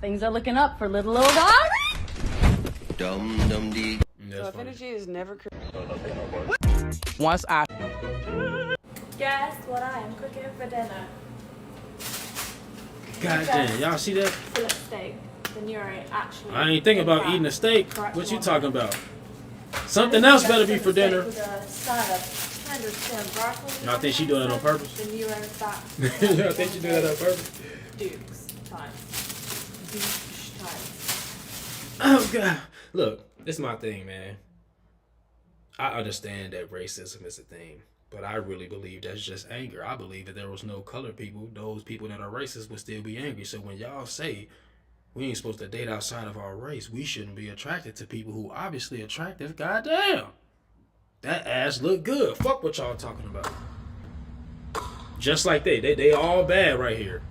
Things are looking up for little old Ari.
Dum dee.
So if energy is never
Once I
Guess what I am cooking for dinner?
God damn, y'all see that?
Fillet steak. Then you're actually.
I ain't thinking about eating a steak. What you talking about? Something else better be for dinner. Y'all think she doing it on purpose? Y'all think she doing it on purpose?
Dukes times.
Oh God! Look, this is my thing, man. I understand that racism is a thing, but I really believe that's just anger. I believe if there was no colored people, those people that are racist would still be angry. So when y'all say we ain't supposed to date outside of our race, we shouldn't be attracted to people who obviously attractive. Goddamn, that ass look good. Fuck what y'all talking about. Just like they all bad right here.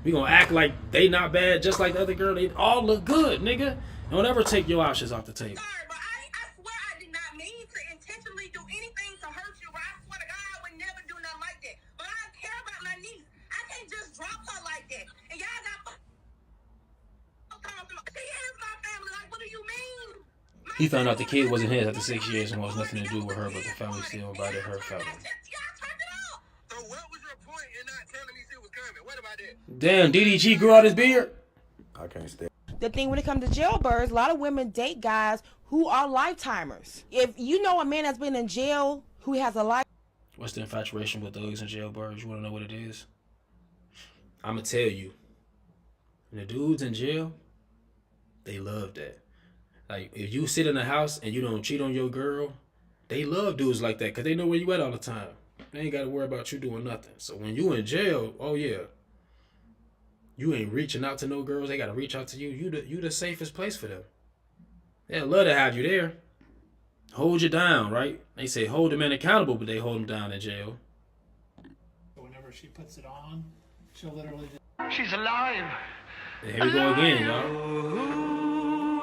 We gonna act like they not bad, just like the other girl. They all look good, nigga. Don't ever take your options off the table. He found out the kid wasn't his after 6 years and was nothing to do with her, but the family still invited her family. Damn, DDG grew out his beard?
I can't stay.
The thing when it comes to jailbirds, a lot of women date guys who are lifetimers. If you know a man that's been in jail who has a life.
What's the infatuation with thugs and jailbirds? You want to know what it is? I'm going to tell you. The dudes in jail, they love that. Like, if you sit in a house and you don't cheat on your girl, they love dudes like that because they know where you at all the time. They ain't got to worry about you doing nothing. So when you in jail, oh yeah, you ain't reaching out to no girls. They got to reach out to you. You the safest place for them. They love to have you there. hold you down, right? They say hold the man accountable, but they hold him down in jail.
Whenever she puts it on, she'll literally just...
She's alive.
And here we go again, y'all.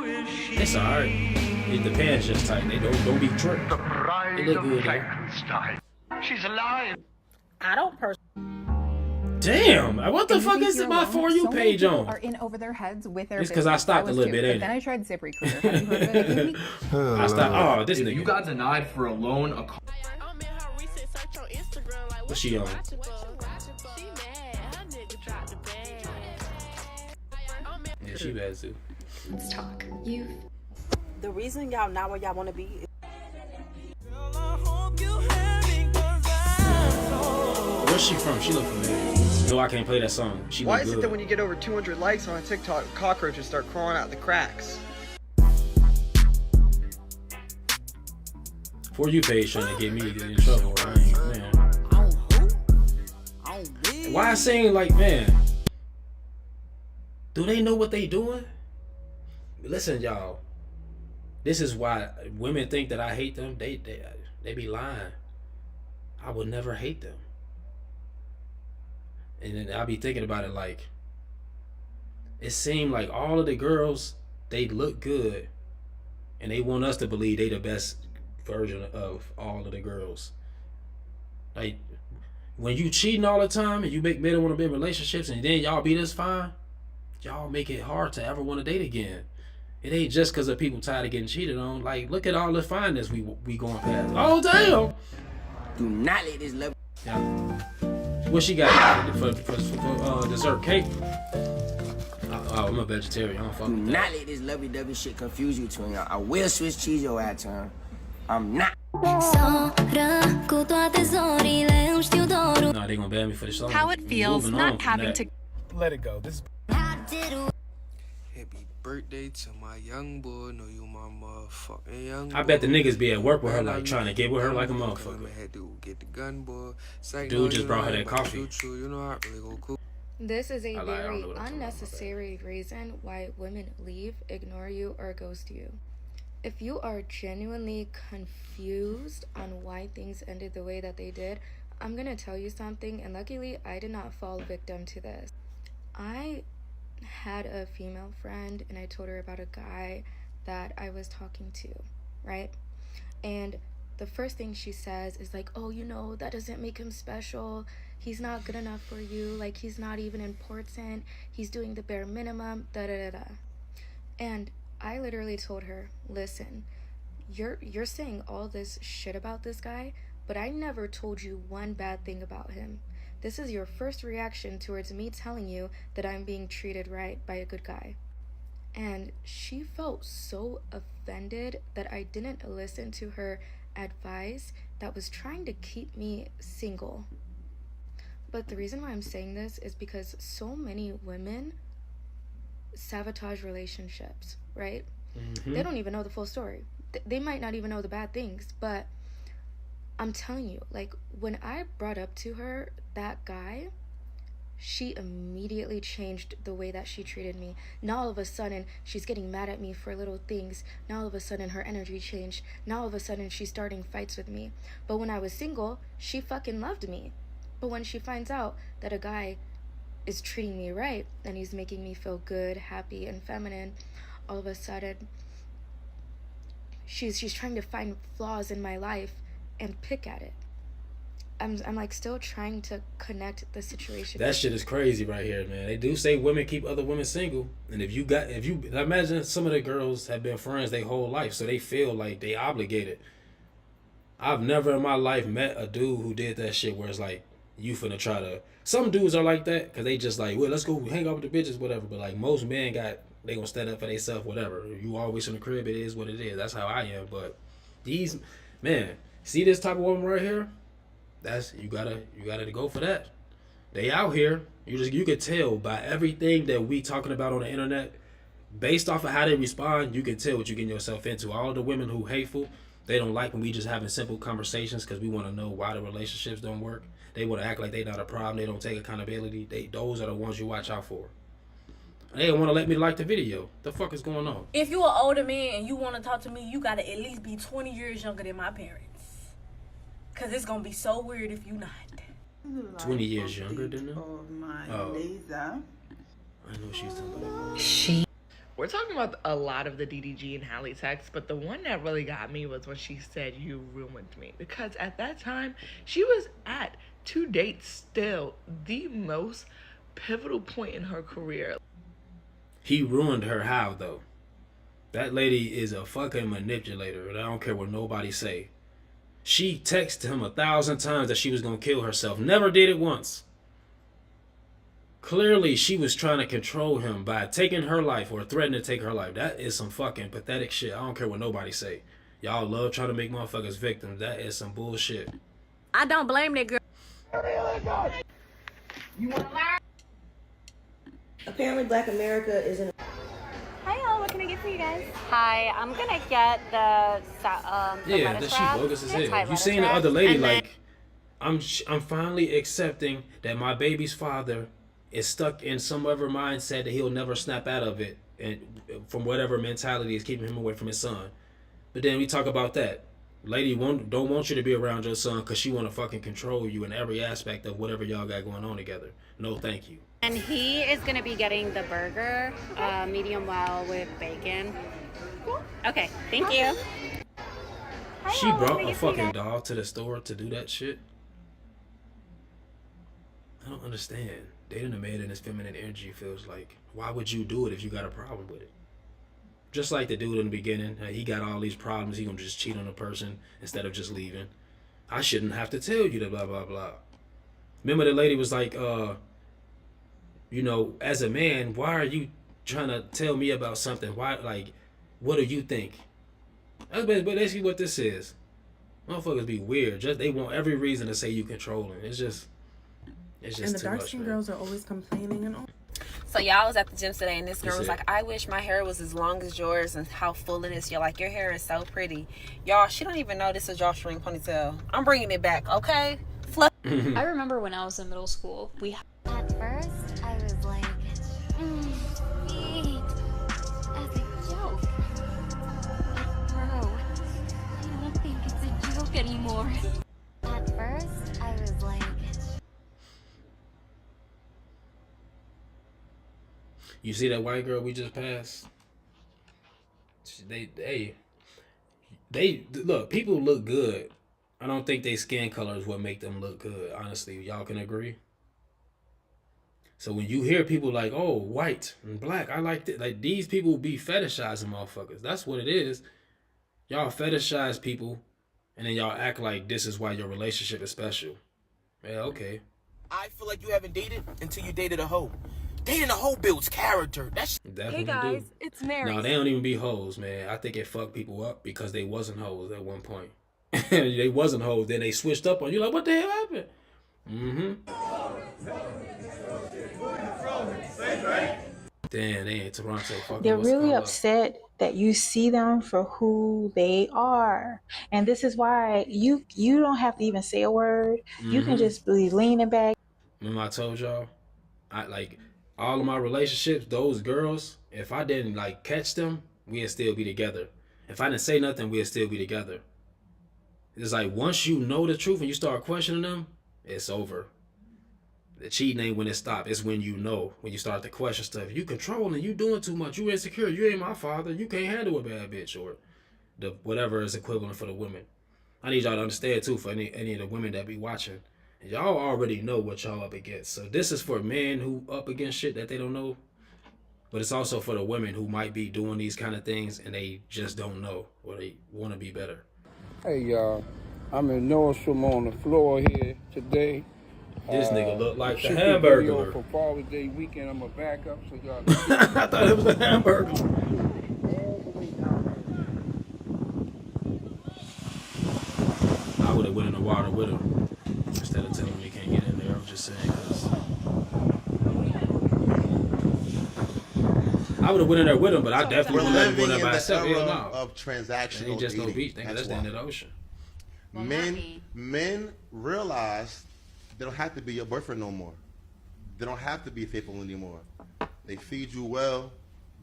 It's alright. The pants just tight. They don't be tricked.
The bride
They look
of
good, though.
Frankenstein. She's alive.
I don't
Damn! What the fuck is my For You
so many
page
people
on?
are in over their heads with their
It's 'cause I
business.
stopped a
was
little
too,
bit,
but
ain't
then
it?
I tried ZipRecruiter. Have you heard of it? It gave me
I stopped. Oh, this nigga.
You got denied for a loan.
What's she on? Yeah, she bad too.
Let's talk. You.
The reason y'all not where y'all want to be is
Where's she from? She look familiar. No, I can't play that song. She
Why
look
is it
good.
that when you get over 200 likes on a TikTok, cockroaches start crawling out the cracks?
For You page trying to get me in trouble, right? Man. Why I saying like, man? Do they know what they doing? Listen, y'all. This is why women think that I hate them. They be lying. I would never hate them. And then I'll be thinking about it like, it seemed like all of the girls, they look good, and they want us to believe they the best version of all of the girls. Like, when you cheating all the time and you make men want to be in relationships and then y'all be this fine, y'all make it hard to ever want to date again. It ain't just because of people tired of getting cheated on. Like, look at all the fineness we going past. Oh, damn.
Do not let this level.
Yeah. What she got for dessert? Cake? Oh, I'm a vegetarian. I don't fuck
Do
with
not
that.
let this lovey-dovey shit confuse you, twin. I will switch cheese your at time. I'm not.
Nah, they gonna ban me for this song.
How it feels
Moving on
not
from
having
that.
to.
Let it go. This.
Happy birthday to my young boy. Know you my motherfucking young boy.
I bet the niggas be at work with her, like trying to get with her like a motherfucker.
Get the gun, boy. Say,
Dude just brought her that coffee.
You know I really go cool.
This is a
I
very
don't know what I'm talking about,
unnecessary reason why women leave, ignore you, or ghost you. If you are genuinely confused on why things ended the way that they did, I'm gonna tell you something, and luckily I did not fall victim to this. I had a female friend and I told her about a guy that I was talking to, right? And the first thing she says is like, oh, you know, that doesn't make him special. He's not good enough for you. Like, he's not even important. He's doing the bare minimum, da-da-da-da. And I literally told her, listen, you're saying all this shit about this guy, but I never told you one bad thing about him. This is your first reaction towards me telling you that I'm being treated right by a good guy. And she felt so offended that I didn't listen to her advice that was trying to keep me single. But the reason why I'm saying this is because so many women sabotage relationships, right?
Mm-hmm.
They don't even know the full story. They might not even know the bad things, but I'm telling you, like, when I brought up to her that guy, she immediately changed the way that she treated me. Now all of a sudden, she's getting mad at me for little things. Now all of a sudden, her energy changed. Now all of a sudden, she's starting fights with me. But when I was single, she fucking loved me. But when she finds out that a guy is treating me right and he's making me feel good, happy, and feminine, all of a sudden, she's trying to find flaws in my life and pick at it. I'm like still trying to connect the situation.
That shit is crazy right here, man. They do say women keep other women single, and if you imagine some of the girls have been friends their whole life, so they feel like they obligated. I've never in my life met a dude who did that shit where it's like you finna try to. Some dudes are like that because they just like, well, let's go hang out with the bitches, whatever. But like most men they gonna stand up for themselves, whatever. You always in the crib, it is what it is. That's how I am. But these, man, see this type of woman right here? That's you gotta go for that. They out here. You can tell by everything that we talking about on the internet, based off of how they respond, you can tell what you're getting yourself into. All of the women who hateful, they don't like when we just having simple conversations because we want to know why the relationships don't work. They want to act like they not a problem. They don't take accountability. Those are the ones you watch out for. They don't want to let me like the video. The fuck is going on?
If you an older man and you want to talk to me, you gotta at least be 20 years younger than my parents. Cause it's gonna be so weird if you not.
20 years younger than them? Oh. I know she's talking about.
We're talking about a lot of the DDG and Hallie texts, but the one that really got me was when she said, "You ruined me." Because at that time, she was at 2 dates still, the most pivotal point in her career.
He ruined her how, though? That lady is a fucking manipulator, and I don't care what nobody say. She texted him 1,000 times that she was gonna kill herself. Never did it once. Clearly, she was trying to control him by taking her life or threatening to take her life. That is some fucking pathetic shit. I don't care what nobody say. Y'all love trying to make motherfuckers victims. That is some bullshit.
I don't blame that girl.
You want to learn? Apparently, Black America is in.
Hi y'all, what can I get for you guys? Hi, I'm gonna get the
Yeah, that she bogus as hell. You seen the other lady like, I'm finally accepting that my baby's father is stuck in some other mindset that he'll never snap out of it, and from whatever mentality is keeping him away from his son. But then we talk about that. Lady don't want you to be around your son because she want to fucking control you in every aspect of whatever y'all got going on together. No, thank you.
And he is going to be getting the burger, medium well with bacon. Okay, thank you.
She brought a fucking doll to the store to do that shit. I don't understand. Dating a man in his feminine energy feels like, why would you do it if you got a problem with it? Just like the dude in the beginning, he got all these problems. He gonna just cheat on a person instead of just leaving. I shouldn't have to tell you that blah, blah, blah. Remember the lady was like, you know, as a man, why are you trying to tell me about something? Why, like, what do you think? That's basically what this is. Motherfuckers be weird. Just they want every reason to say you controlling. It's just
and the dark skin girls are always complaining and all.
So y'all was at the gym today and this girl was
it?
like, I wish my hair was as long as yours and how full it is. You're like, your hair is so pretty. Y'all, she don't even know this is y'all string ponytail. I'm bringing it back, okay?
I remember when I was in middle school,
At first, I was like, sweet, as a joke. But bro, I don't think it's a joke anymore. At first, I was like,
You see that white girl we just passed? They look, people look good. I don't think their skin color is what make them look good. Honestly, y'all can agree. So when you hear people like, oh, white and black, I like it. Like these people be fetishizing motherfuckers. That's what it is. Y'all fetishize people and then y'all act like this is why your relationship is special. Yeah, okay.
I feel like you haven't dated until you dated a hoe. Dating a hoe builds character. That's
Definitely
Hey guys,
do.
it's Mary.
No, they don't even be hoes, man. I think it fucked people up because they wasn't hoes at one point. They wasn't hoes. Then they switched up on you. Like, what the hell happened? Damn, they ain't Toronto. Fucking
They're
what's it
really
called?
upset that you see them for who they are, and this is why you don't have to even say a word. You can just be leaning back.
Remember I told y'all, I like all of my relationships. Those girls, if I didn't like catch them, we'd still be together. If I didn't say nothing, we'd still be together. It's like once you know the truth and you start questioning them, it's over. The cheating ain't when it stops. It's when you know, when you start to question stuff. You controlling, you doing too much, you insecure, you ain't my father, you can't handle a bad bitch, or the whatever is equivalent for the women. I need y'all to understand too, for any of the women that be watching. Y'all already know what y'all up against. So this is for men who up against shit that they don't know. But it's also for the women who might be doing these kind of things and they just don't know, or they want to be better.
Hey y'all, I'm in Nordstrom on the floor here today.
This nigga look like the
shoot
hamburger.
Video for Father's Day weekend. I'm gonna back up so y'all.
I thought it was a hamburger. I would have went in the water with him instead of telling him he can't get in there. I'm just saying, cause I would have went in there with him, but I definitely wouldn't let him go in there by himself. Hell no.
Of transactional
Ain't just no
dating.
beach. That's the end of the ocean.
Men realize they don't have to be your boyfriend no more. They don't have to be faithful anymore.
they feed you well,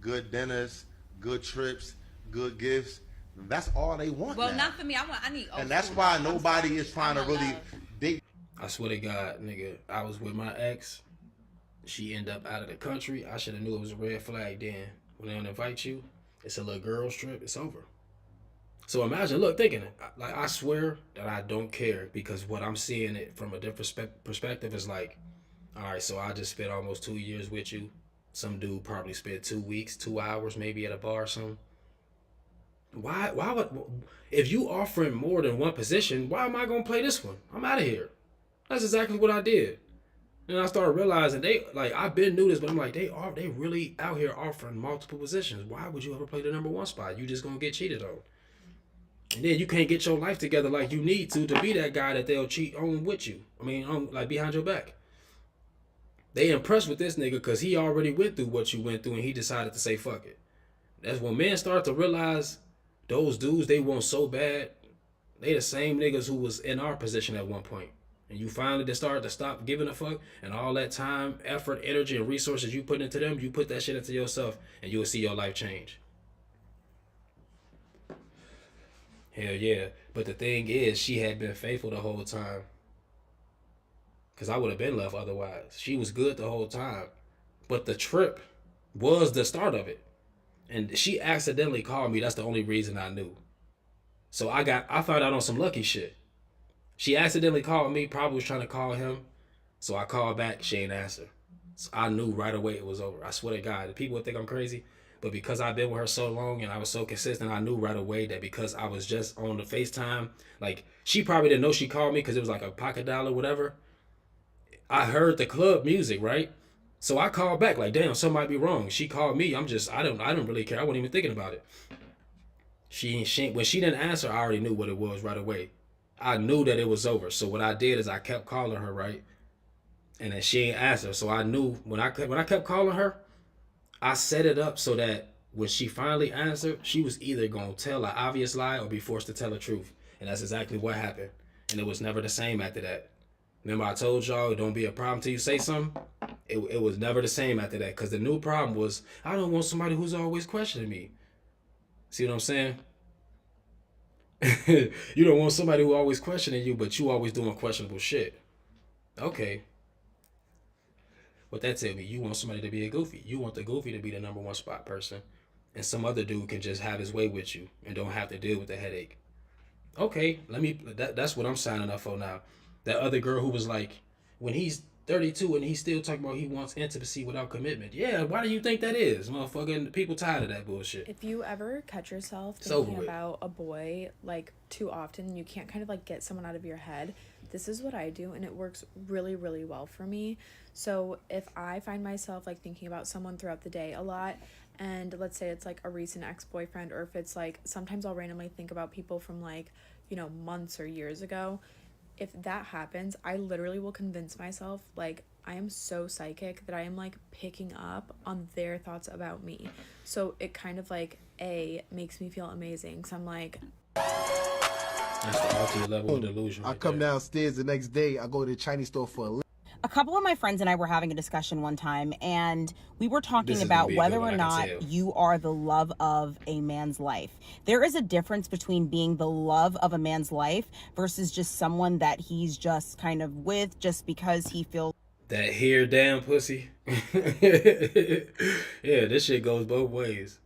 good dinners, good trips, good gifts. That's all they want.
Well,
now.
not for me. I need.
And that's why nobody is trying to really date.
I swear to God, nigga, I was with my ex. She ended up out of the country. I should have knew it was a red flag then. When they don't invite you, it's a little girls trip. It's over. So imagine, look, thinking it. Like, I swear that I don't care, because what I'm seeing it from a different perspective is like, all right, so I just spent almost 2 years with you. Some dude probably spent 2 weeks, 2 hours maybe at a bar or something. Why would, if you offering more than one position, why am I going to play this one? I'm out of here. That's exactly what I did. And I started realizing I've been knew this, but I'm like, they really out here offering multiple positions. Why would you ever play the number one spot? You just going to get cheated on. And then you can't get your life together like you need to be that guy that they'll cheat on with you. I mean, like behind your back. They impressed with this nigga because he already went through what you went through and he decided to say fuck it. That's when men start to realize those dudes they want so bad, they the same niggas who was in our position at one point. And you finally just start to stop giving a fuck, and all that time, effort, energy, and resources you put into them, you put that shit into yourself, and you'll see your life change. Hell yeah. But the thing is, she had been faithful the whole time. Because I would have been left otherwise. She was good the whole time. But the trip was the start of it. And she accidentally called me. That's the only reason I knew. So I found out on some lucky shit. She accidentally called me, probably was trying to call him. So I called back, she ain't answer. So I knew right away it was over. I swear to God, the people would think I'm crazy. But because I've been with her so long and I was so consistent, I knew right away that because I was just on the FaceTime, like, she probably didn't know she called me because it was like a pocket dial or whatever. I heard the club music, right? So I called back like, damn, something might be wrong. She called me. I don't really care. I wasn't even thinking about it. She when she didn't answer, I already knew what it was right away. I knew that it was over. So what I did is I kept calling her, right? And then she ain't answer. So I knew when I kept calling her, I set it up so that when she finally answered, she was either going to tell an obvious lie or be forced to tell the truth. And that's exactly what happened. And it was never the same after that. Remember I told y'all, it don't be a problem till you say something? It was never the same after that. Because the new problem was, I don't want somebody who's always questioning me. See what I'm saying? You don't want somebody who always questioning you, but you always doing questionable shit. Okay. What that tell me? You want somebody to be a goofy. You want the goofy to be the number one spot person. And some other dude can just have his way with you and don't have to deal with the headache. Okay, that's what I'm signing up for now. That other girl who was like, when he's 32 and he's still talking about he wants intimacy without commitment. Yeah, why do you think that is? Motherfucking people tired of that bullshit.
If you ever catch yourself thinking about a boy like too often, you can't kind of like get someone out of your head. This is what I do, and it works really, really well for me. So if I find myself like thinking about someone throughout the day a lot, and let's say it's like a recent ex-boyfriend, or if it's like sometimes I'll randomly think about people from like, months or years ago. If that happens, I literally will convince myself, like, I am so psychic that I am, like, picking up on their thoughts about me. So it kind of, like, makes me feel amazing. So I'm like...
That's the ultimate level of delusion.
I come downstairs the next day, I go to the Chinese store for a lick.
A couple of my friends and I were having a discussion one time, and we were talking about whether or not you are the love of a man's life. There is a difference between being the love of a man's life versus just someone that he's just kind of with just because he feels
that here damn pussy. Yeah, this shit goes both ways.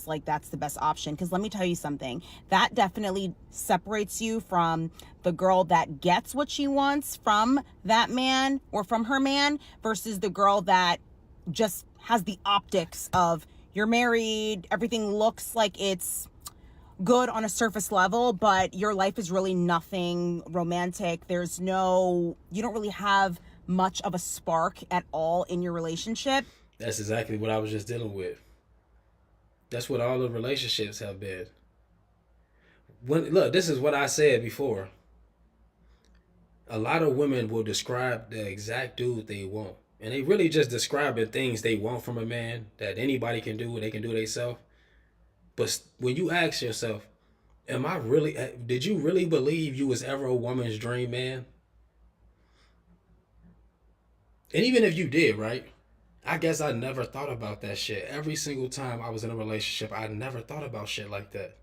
Like that's the best option. Because let me tell you something, that definitely separates you from the girl that gets what she wants from that man or from her man versus the girl that just has the optics of you're married, everything looks like it's good on a surface level, but your life is really nothing romantic. You don't really have much of a spark at all in your relationship.
That's exactly what I was just dealing with. That's what all the relationships have been. Look, this is what I said before. A lot of women will describe the exact dude they want. And they really just describing things they want from a man that anybody can do and they can do themselves. But when you ask yourself, did you really believe you was ever a woman's dream man? And even if you did, right? I guess I never thought about that shit. Every single time I was in a relationship, I never thought about shit like that.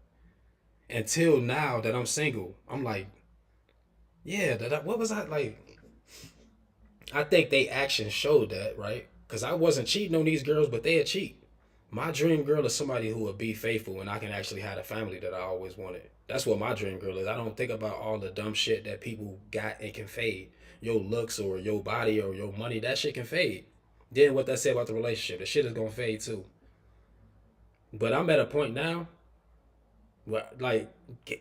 Until now that I'm single, I'm like, yeah, what was I like? I think they actions showed that, right? Because I wasn't cheating on these girls, but they'd cheat. My dream girl is somebody who would be faithful and I can actually have a family that I always wanted. That's what my dream girl is. I don't think about all the dumb shit that people got and can fade. Your looks or your body or your money, that shit can fade. Then what that say about the relationship, the shit is gonna fade too. But I'm at a point now where, like,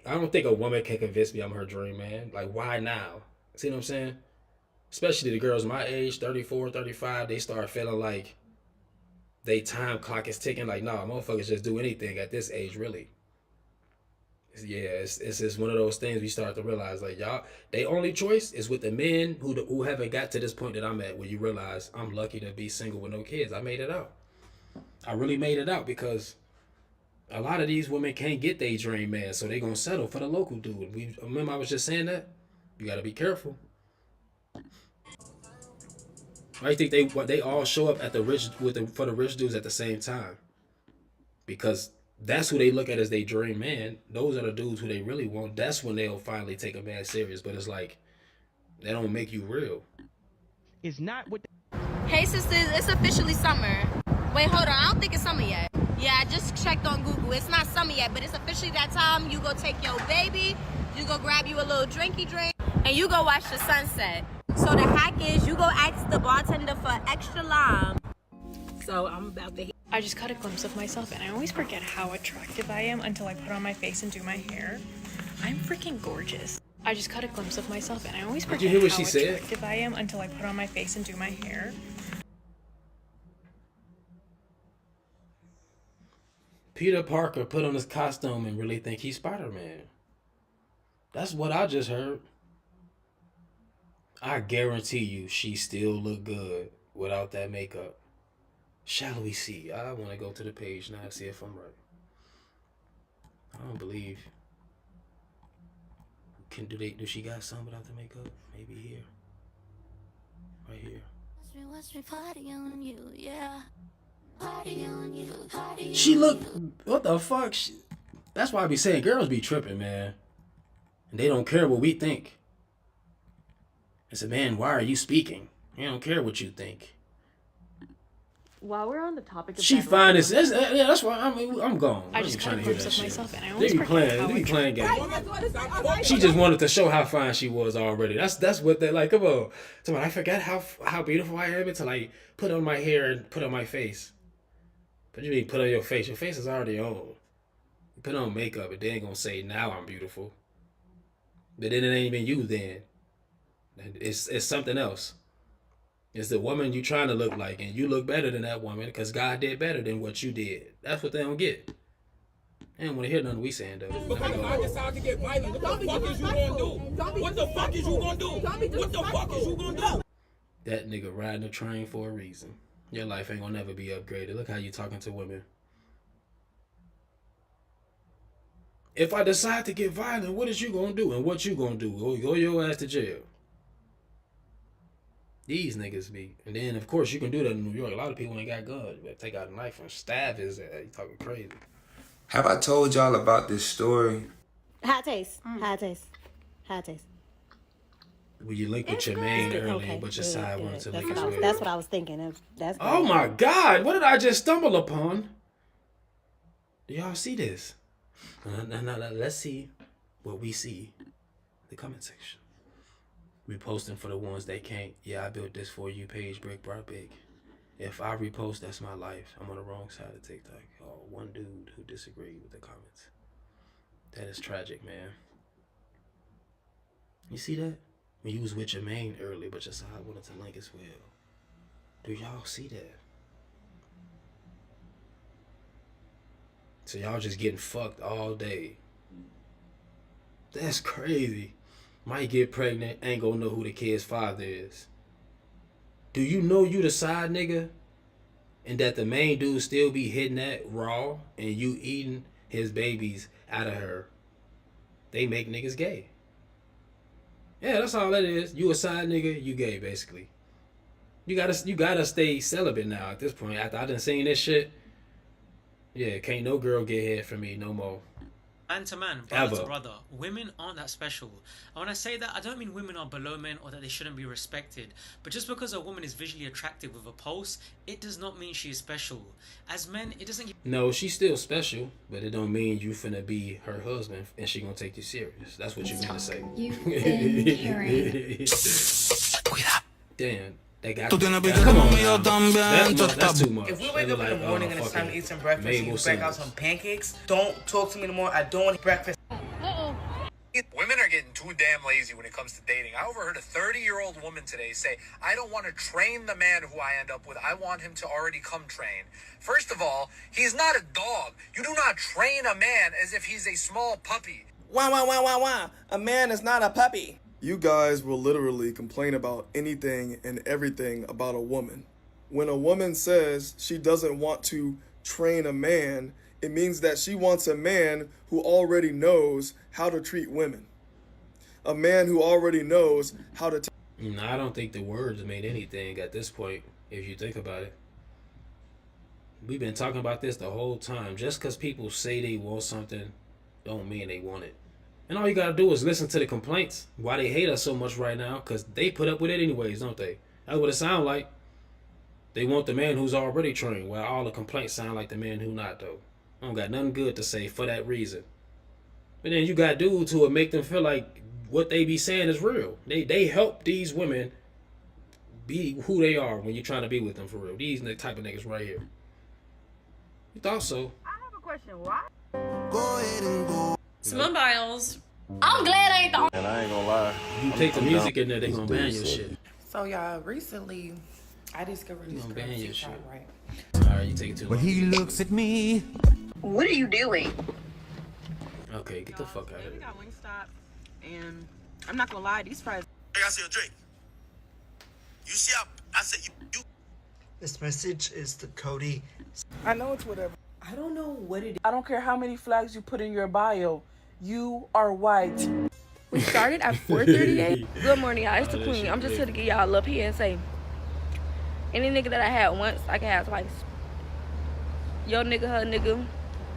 I don't think a woman can convince me I'm her dream man. Like, why now? See what I'm saying? Especially the girls my age, 34, 35, they start feeling like they time clock is ticking. Like, nah, motherfuckers just do anything at this age, really. Yeah, it's just one of those things we start to realize, like, y'all, they only choice is with the men who haven't got to this point that I'm at, where you realize I'm lucky to be single with no kids. I made it out. I really made it out because a lot of these women can't get their dream man, so they gonna settle for the local dude. Remember I was just saying that? You gotta be careful. I think they all show up at the rich for the rich dudes at the same time, because that's who they look at as their dream man. Those are the dudes who they really want. That's when they'll finally take a man serious. But it's like, they don't make you real.
It's not what.
Hey sisters, it's officially summer. Wait, hold on, I don't think it's summer yet. Yeah, I just checked on Google. It's not summer yet, but it's officially that time. You go take your baby, you go grab you a little drinky drink, and you go watch the sunset. So the hack is, you go ask the bartender for extra lime. So I'm about to.
I just caught a glimpse of myself and I always forget how attractive I am until I put on my face and do my hair. I'm freaking gorgeous. I just caught a glimpse of myself and I always forget
Did you hear what
how
she said?
attractive I am until I put on my face and do my hair.
Peter Parker put on his costume and really think he's Spider-Man. That's what I just heard. I guarantee you she still look good without that makeup. Shall we see? I want to go to the page now and see if I'm right. I don't believe. Do she got some without the makeup? Maybe here. Right here. She look, what the fuck? That's why I be saying girls be tripping, man. And they don't care what we think. I said, man, why are you speaking? You don't care what you think.
While we're on the topic of
she fine as yeah, that's why I'm gone.
I just caught a glimpse of myself and I
They
always
be
forget
playing
how
games. She just wanted to show how fine she was already. That's what they like. Come on. So I forgot how beautiful I am until I put on my hair and put on my face. But you mean put on your face? Your face is already on. You put on makeup and then gonna say now I'm beautiful. But then it ain't even you then. It's something else. It's the woman you trying to look like, and you look better than that woman because God did better than what you did. That's what they don't get. They don't want to hear nothing we saying though.
But if I decide to get violent, what the fuck is you gonna do? What the fuck is you gonna do? What the fuck is you gonna do?
That nigga riding a train for a reason. Your life ain't gonna never be upgraded. Look how you talking to women. If I decide to get violent, what is you gonna do? And what you gonna do? Go your ass to jail. These niggas be. And then, of course, you can do that in New York. A lot of people ain't got guns. But take out a knife and stab his ass. You talking crazy.
Have I told y'all about this story?
Hot taste. Hot taste. Hot taste.
Well, you link with your main early, but your side wanted to link as well.
That's what I was thinking.
Oh my God. What did I just stumble upon? Do y'all see this? Now, let's see what we see in the comment section. Reposting for the ones that can't. Yeah, I built this for you page, Brick Brought Big. If I repost, that's my life. I'm on the wrong side of TikTok. Oh, one dude who disagreed with the comments. That is tragic, man. You see that? When you was with your main early, but your side wanted to link as well. Do y'all see that? So y'all just getting fucked all day. That's crazy. Might get pregnant, ain't gonna know who the kid's father is. Do you know you the side nigga? And that the main dude still be hitting that raw and you eating his babies out of her. They make niggas gay. Yeah, that's all that is. You a side nigga, you gay basically. You gotta stay celibate now at this point. After I done seen this shit, yeah, can't no girl get head from me no more.
Man to man, brother to brother, women aren't that special. And when I say that, I don't mean women are below men or that they shouldn't be respected. But just because a woman is visually attractive with a pulse, it does not mean she is special. As men, it doesn't...
No, she's still special, but it don't mean you finna be her husband and she gonna take you serious. That's what you gonna say.
You've been hearing.
Damn. They got come on that's too much.
If we wake up in the morning and it's time to eat some breakfast and you break out some pancakes, don't talk to me anymore. I don't want breakfast.
Women are getting too damn lazy when it comes to dating. I overheard a 30-year-old woman today say, I don't want to train the man who I end up with. I want him to already come trained. First of all, he's not a dog. You do not train a man as if he's a small puppy.
Wah. A man is not a puppy. You guys will literally complain about anything and everything about a woman. When a woman says she doesn't want to train a man, it means that she wants a man who already knows how to treat women. A man who already knows how to...
I don't think the words made anything at this point, if you think about it. We've been talking about this the whole time. Just because people say they want something, don't mean they want it. And all you gotta do is listen to the complaints. Why they hate us so much right now, because they put up with it anyways, don't they? That's what it sounds like. They want the man who's already trained, while all the complaints sound like the man who not, though. I don't got nothing good to say for that reason. But then you got dudes who will make them feel like what they be saying is real. They help these women be who they are when you're trying to be with them for real. These type of niggas right here. You thought so?
I have a question. Why?
Go ahead and go.
Simone Biles.
I'm glad I ain't the only.
And I ain't gonna lie.
You take the music in there, they gonna ban your shit.
So y'all, recently I discovered this
ban your shit.
right?
Alright, you take it too long.
When he looks at me.
What are you doing?
Okay, get the fuck out of here.
We got Wingstop, and I'm not gonna lie, these fries.
I gotta say a drink. You see how I said you.
This message is to Cody.
I know it's whatever. I don't know what it is. I don't care how many flags you put in your bio. You are white.
We started at 4:38. Good morning, y'all. It's the Queen. I'm just here to get y'all a little PSA. Any nigga that I had once, I can have twice. Yo nigga, her nigga,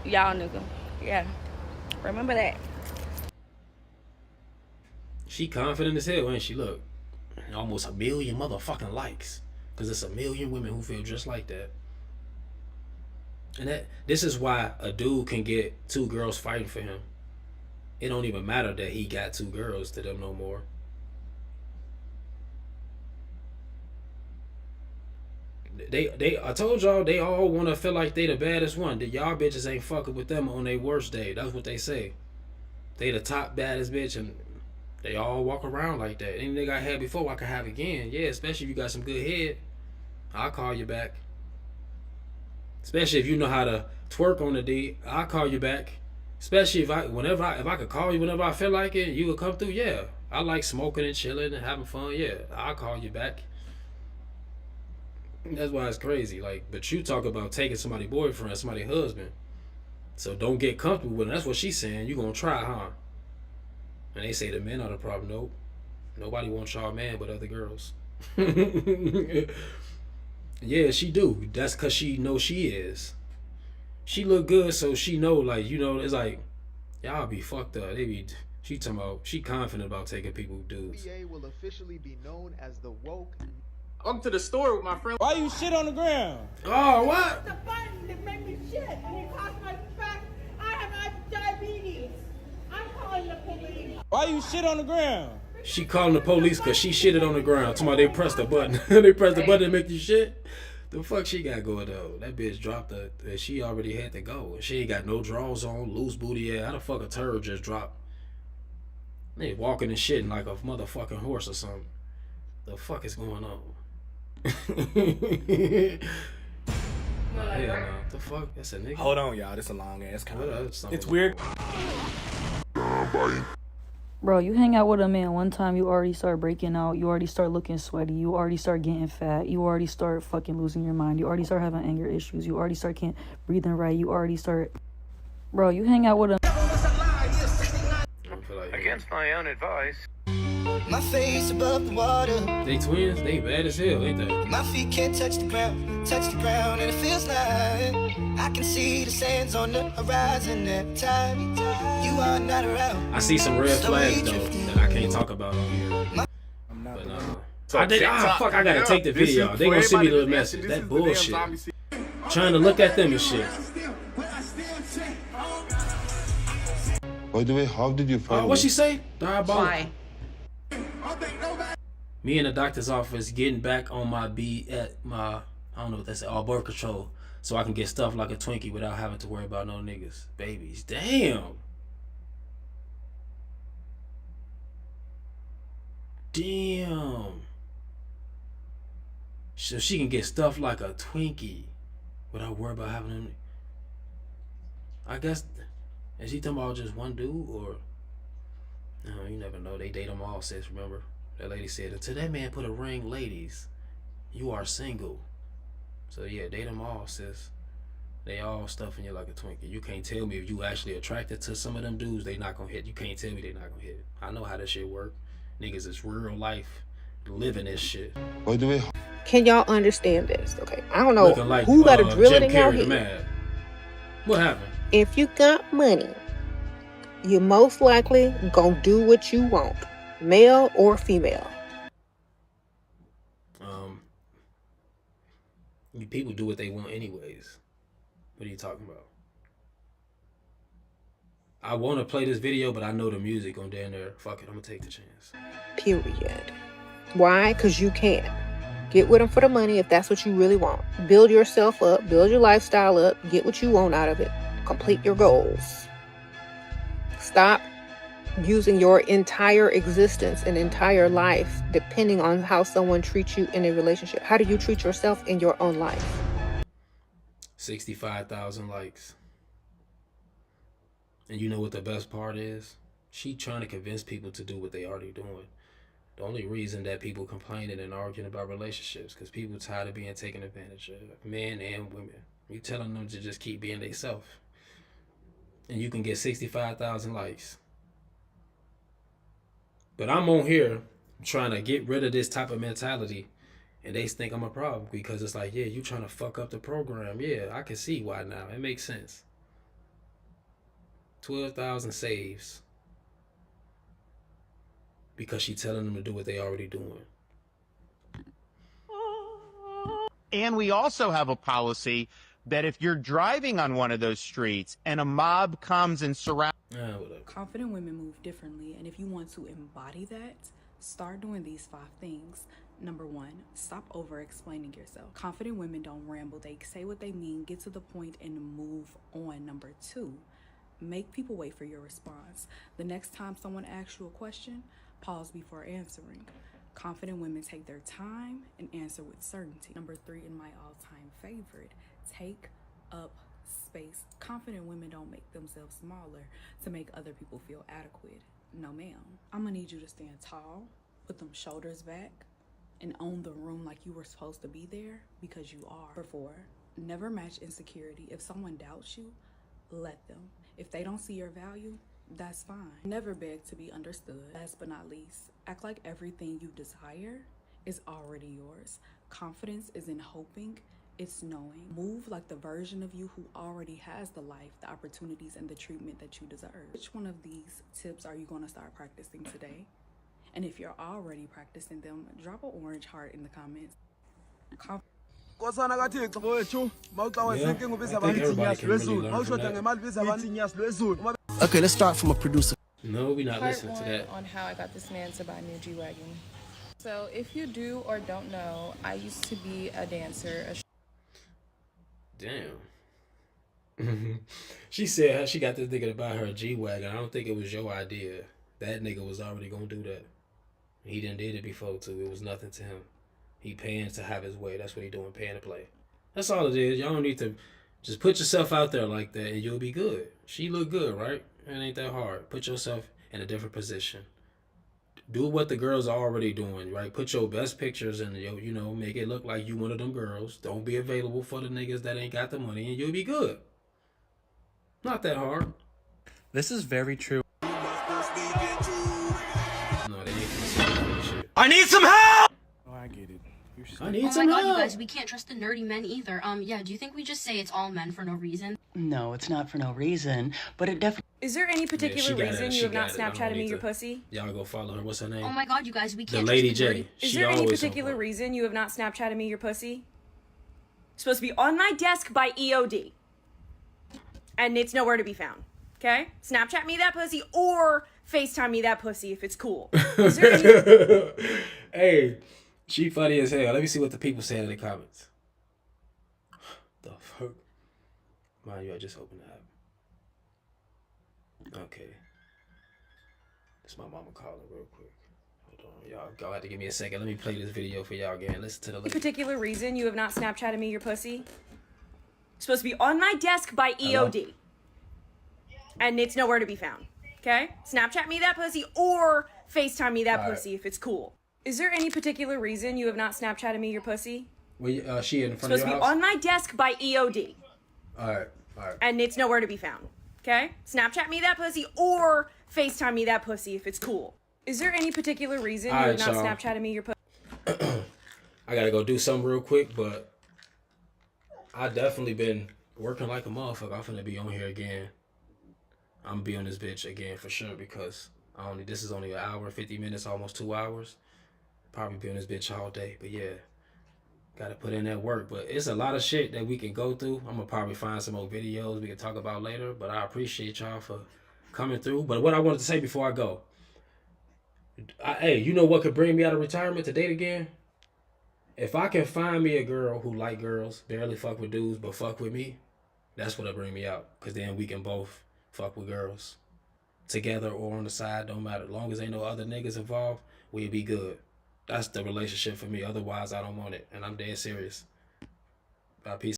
y'all nigga. Yeah. Remember that.
She confident as hell, ain't she? Look, almost 1 million motherfucking likes. Because it's 1 million women who feel just like that. And this is why a dude can get 2 girls fighting for him. It don't even matter that he got 2 girls to them no more. I told y'all they all want to feel like they the baddest one. That y'all bitches ain't fucking with them on their worst day. That's what they say. They the top baddest bitch, and they all walk around like that. Any nigga I had before, I can have again. Yeah, especially if you got some good head. I'll call you back. Especially if you know how to twerk on the D, I'll call you back. Especially if I could call you whenever I feel like it, you would come through. Yeah, I like smoking and chilling and having fun. Yeah, I'll call you back. That's why it's crazy. Like, but you talk about taking somebody's boyfriend, somebody's husband. So don't get comfortable with it. That's what she's saying. You gonna try, huh? And they say the men are the problem. Nope. Nobody wants y'all man but other girls. Yeah, she do. That's cause she know she is. She look good, so she know, like, you know, it's like, y'all be fucked up. She talking about, she confident about taking people dudes.
NBA will officially be known as the woke.
Welcome to the store with my friend. Why you shit on the ground?
Oh, what?
The button that made me shit, and it caused my back. I have diabetes. I'm calling the police.
Why you shit on the ground?
She calling the police because she shitted on the ground. Somebody they pressed the button. They pressed the button to make you shit. The fuck she got going though? That bitch dropped her. She already had to go. She ain't got no drawers on, loose booty. Yeah, how the fuck a turd just dropped? They walking and shitting like a motherfucking horse or something. The fuck is going on? Hell no. The fuck? That's a nigga.
Hold on, y'all. This a long ass comment.
It's
weird.
Bro, you hang out with a man one time, you already start breaking out, you already start looking sweaty, you already start getting fat, you already start fucking losing your mind, you already start having anger issues, you already start can't breathing right, you already start... Bro, you hang out with a...
Against my own advice.
My face above the water.
They twins? They bad as hell, ain't they?
My feet can't touch the ground, and it feels like I can see the sands on the horizon every time you are not around.
I see some red flags though that I can't talk about on here. But I gotta take the video. They gonna send me the message. That bullshit. Trying to look at them and shit.
By the way, how did you find
What
me?
she say? Diabolical.
Why?
Me in the doctor's office getting back on my I don't know what that's birth control, so I can get stuff like a Twinkie without having to worry about no niggas, babies. Damn. So she can get stuff like a Twinkie without worry about having them. I guess, is he talking about just one dude or? No, you never know. They date them all, sis. Remember that lady said, "Until that man put a ring, ladies, you are single." So yeah, date them all, sis. They all stuffing you like a Twinkie. You can't tell me if you actually attracted to some of them dudes, they not gonna hit. You can't tell me they not gonna hit. I know how this shit work. Niggas is real life living this shit.
By the way,
can y'all understand this? Okay, I don't know
Looking like,
who got a drill
Jim
in y'all
Carrey, the
head.
man. What happened?
If you got money, you're most likely gonna do what you want, male or female.
People do what they want anyways. What are you talking about? I want to play this video, but I know the music on down there. Fuck it, I'm gonna take the chance.
Period. Why? Because you can. Get with them for the money if that's what you really want. Build yourself up, build your lifestyle up, get what you want out of it. Complete your goals. Stop using your entire existence and entire life depending on how someone treats you in a relationship. How do you treat yourself in your own life?
65,000 likes. And you know what the best part is? She trying to convince people to do what they already doing. The only reason that people complaining and arguing about relationships because people tired of being taken advantage of, men and women. You telling them to just keep being themselves. And you can get 65,000 likes. But I'm on here trying to get rid of this type of mentality, and they think I'm a problem because it's like, yeah, you trying to fuck up the program. Yeah, I can see why now. It makes sense. 12,000 saves because she telling them to do what they already doing.
And we also have a policy that if you're driving on one of those streets and a mob comes and surrounds...
Confident women move differently, and if you want to embody that, start doing these 5 things. Number 1, stop over-explaining yourself. Confident women don't ramble. They say what they mean, get to the point, and move on. Number 2, make people wait for your response. The next time someone asks you a question, pause before answering. Confident women take their time and answer with certainty. Number 3, and my all-time favorite, take up space. Confident women don't make themselves smaller to make other people feel adequate. No, ma'am. I'm gonna need you to stand tall, put them shoulders back, and own the room like you were supposed to be there because you are. Number 4, never match insecurity. If someone doubts you, let them. If they don't see your value, that's fine. Never beg to be understood. Last but not least, act like everything you desire is already yours. Confidence isn't hoping, it's knowing. Move like the version of you who already has the life, the opportunities, and the treatment that you deserve. Which one of these tips are you going to start practicing today? And if you're already practicing them, drop an orange heart in the comments.
Okay, let's start from a producer.
No, we're not
Part
listening to
1
that.
on how I got this man to buy a new G-Wagon. So if you do or don't know, I used to be a dancer.
Damn. She said she got this nigga to buy her a G-Wagon. I don't think it was your idea. That nigga was already gonna do that. He done did it before too. It was nothing to him. He paying to have his way. That's what he doing, paying to play. That's all it is. Y'all don't need to just put yourself out there like that and you'll be good. She look good, right? It ain't that hard. Put yourself in a different position. Do what the girls are already doing, right? Put your best pictures and, you know, make it look like you one of them girls. Don't be available for the niggas that ain't got the money and you'll be good. Not that hard.
This is very true.
No, they ain't
I need some help!
Oh, I get it.
I need
Oh
some
my god, you
help.
guys, we can't trust the nerdy men either. Yeah, do you think we just say it's all men for no reason?
No, it's not for no reason, but it definitely.
Is there any particular reason you have not
I don't
Snapchatted me
need
your
to-
pussy?
Y'all go follow her. What's her name?
Oh my god, you guys, we
The
can't
Lady
trust the
J.
nerdy.
Is
She
there any
always on
particular
point.
reason you have not Snapchatted me your pussy? It's supposed to be on my desk by EOD. And it's nowhere to be found. Okay? Snapchat me that pussy or FaceTime me that pussy if it's cool. Is there any...
Hey, she funny as hell. Let me see what the people say in the comments. The fuck? Mind you, I just opened the app. Okay. This my mama calling real quick. Hold on. Y'all gonna have to give me a second. Let me play this video for y'all again. Listen to the
Any
lady.
particular reason you have not Snapchatted me your pussy? It's supposed to be on my desk by EOD. And it's nowhere to be found. Okay? Snapchat me that pussy or FaceTime me that
All right.
pussy if it's cool. Is there any particular reason you have not Snapchatted me your pussy?
Well, she in
It's
front of
supposed to
your
be
house?
on my desk by EOD.
Alright, alright.
And it's nowhere to be found. Okay? Snapchat me that pussy or FaceTime me that pussy if it's cool. Is there any particular reason you
Alright,
have not
y'all.
Snapchatted me your pussy?
I gotta go do something real quick, but I definitely been working like a motherfucker. I'm finna be on here again. I'm gonna be on this bitch again for sure because this is only an hour and 50 minutes, almost 2 hours. Probably be on this bitch all day, but yeah, gotta put in that work. But it's a lot of shit that we can go through. I'm gonna probably find some more videos we can talk about later, but I appreciate y'all for coming through. But what I wanted to say before I go, hey, you know what could bring me out of retirement to date again? If I can find me a girl who like girls, barely fuck with dudes, but fuck with me, that's what'll bring me out. Cause then we can both fuck with girls. Together or on the side, don't matter. As long as ain't no other niggas involved, we'll be good. That's the relationship for me. Otherwise, I don't want it. And I'm dead serious. Bye, peace.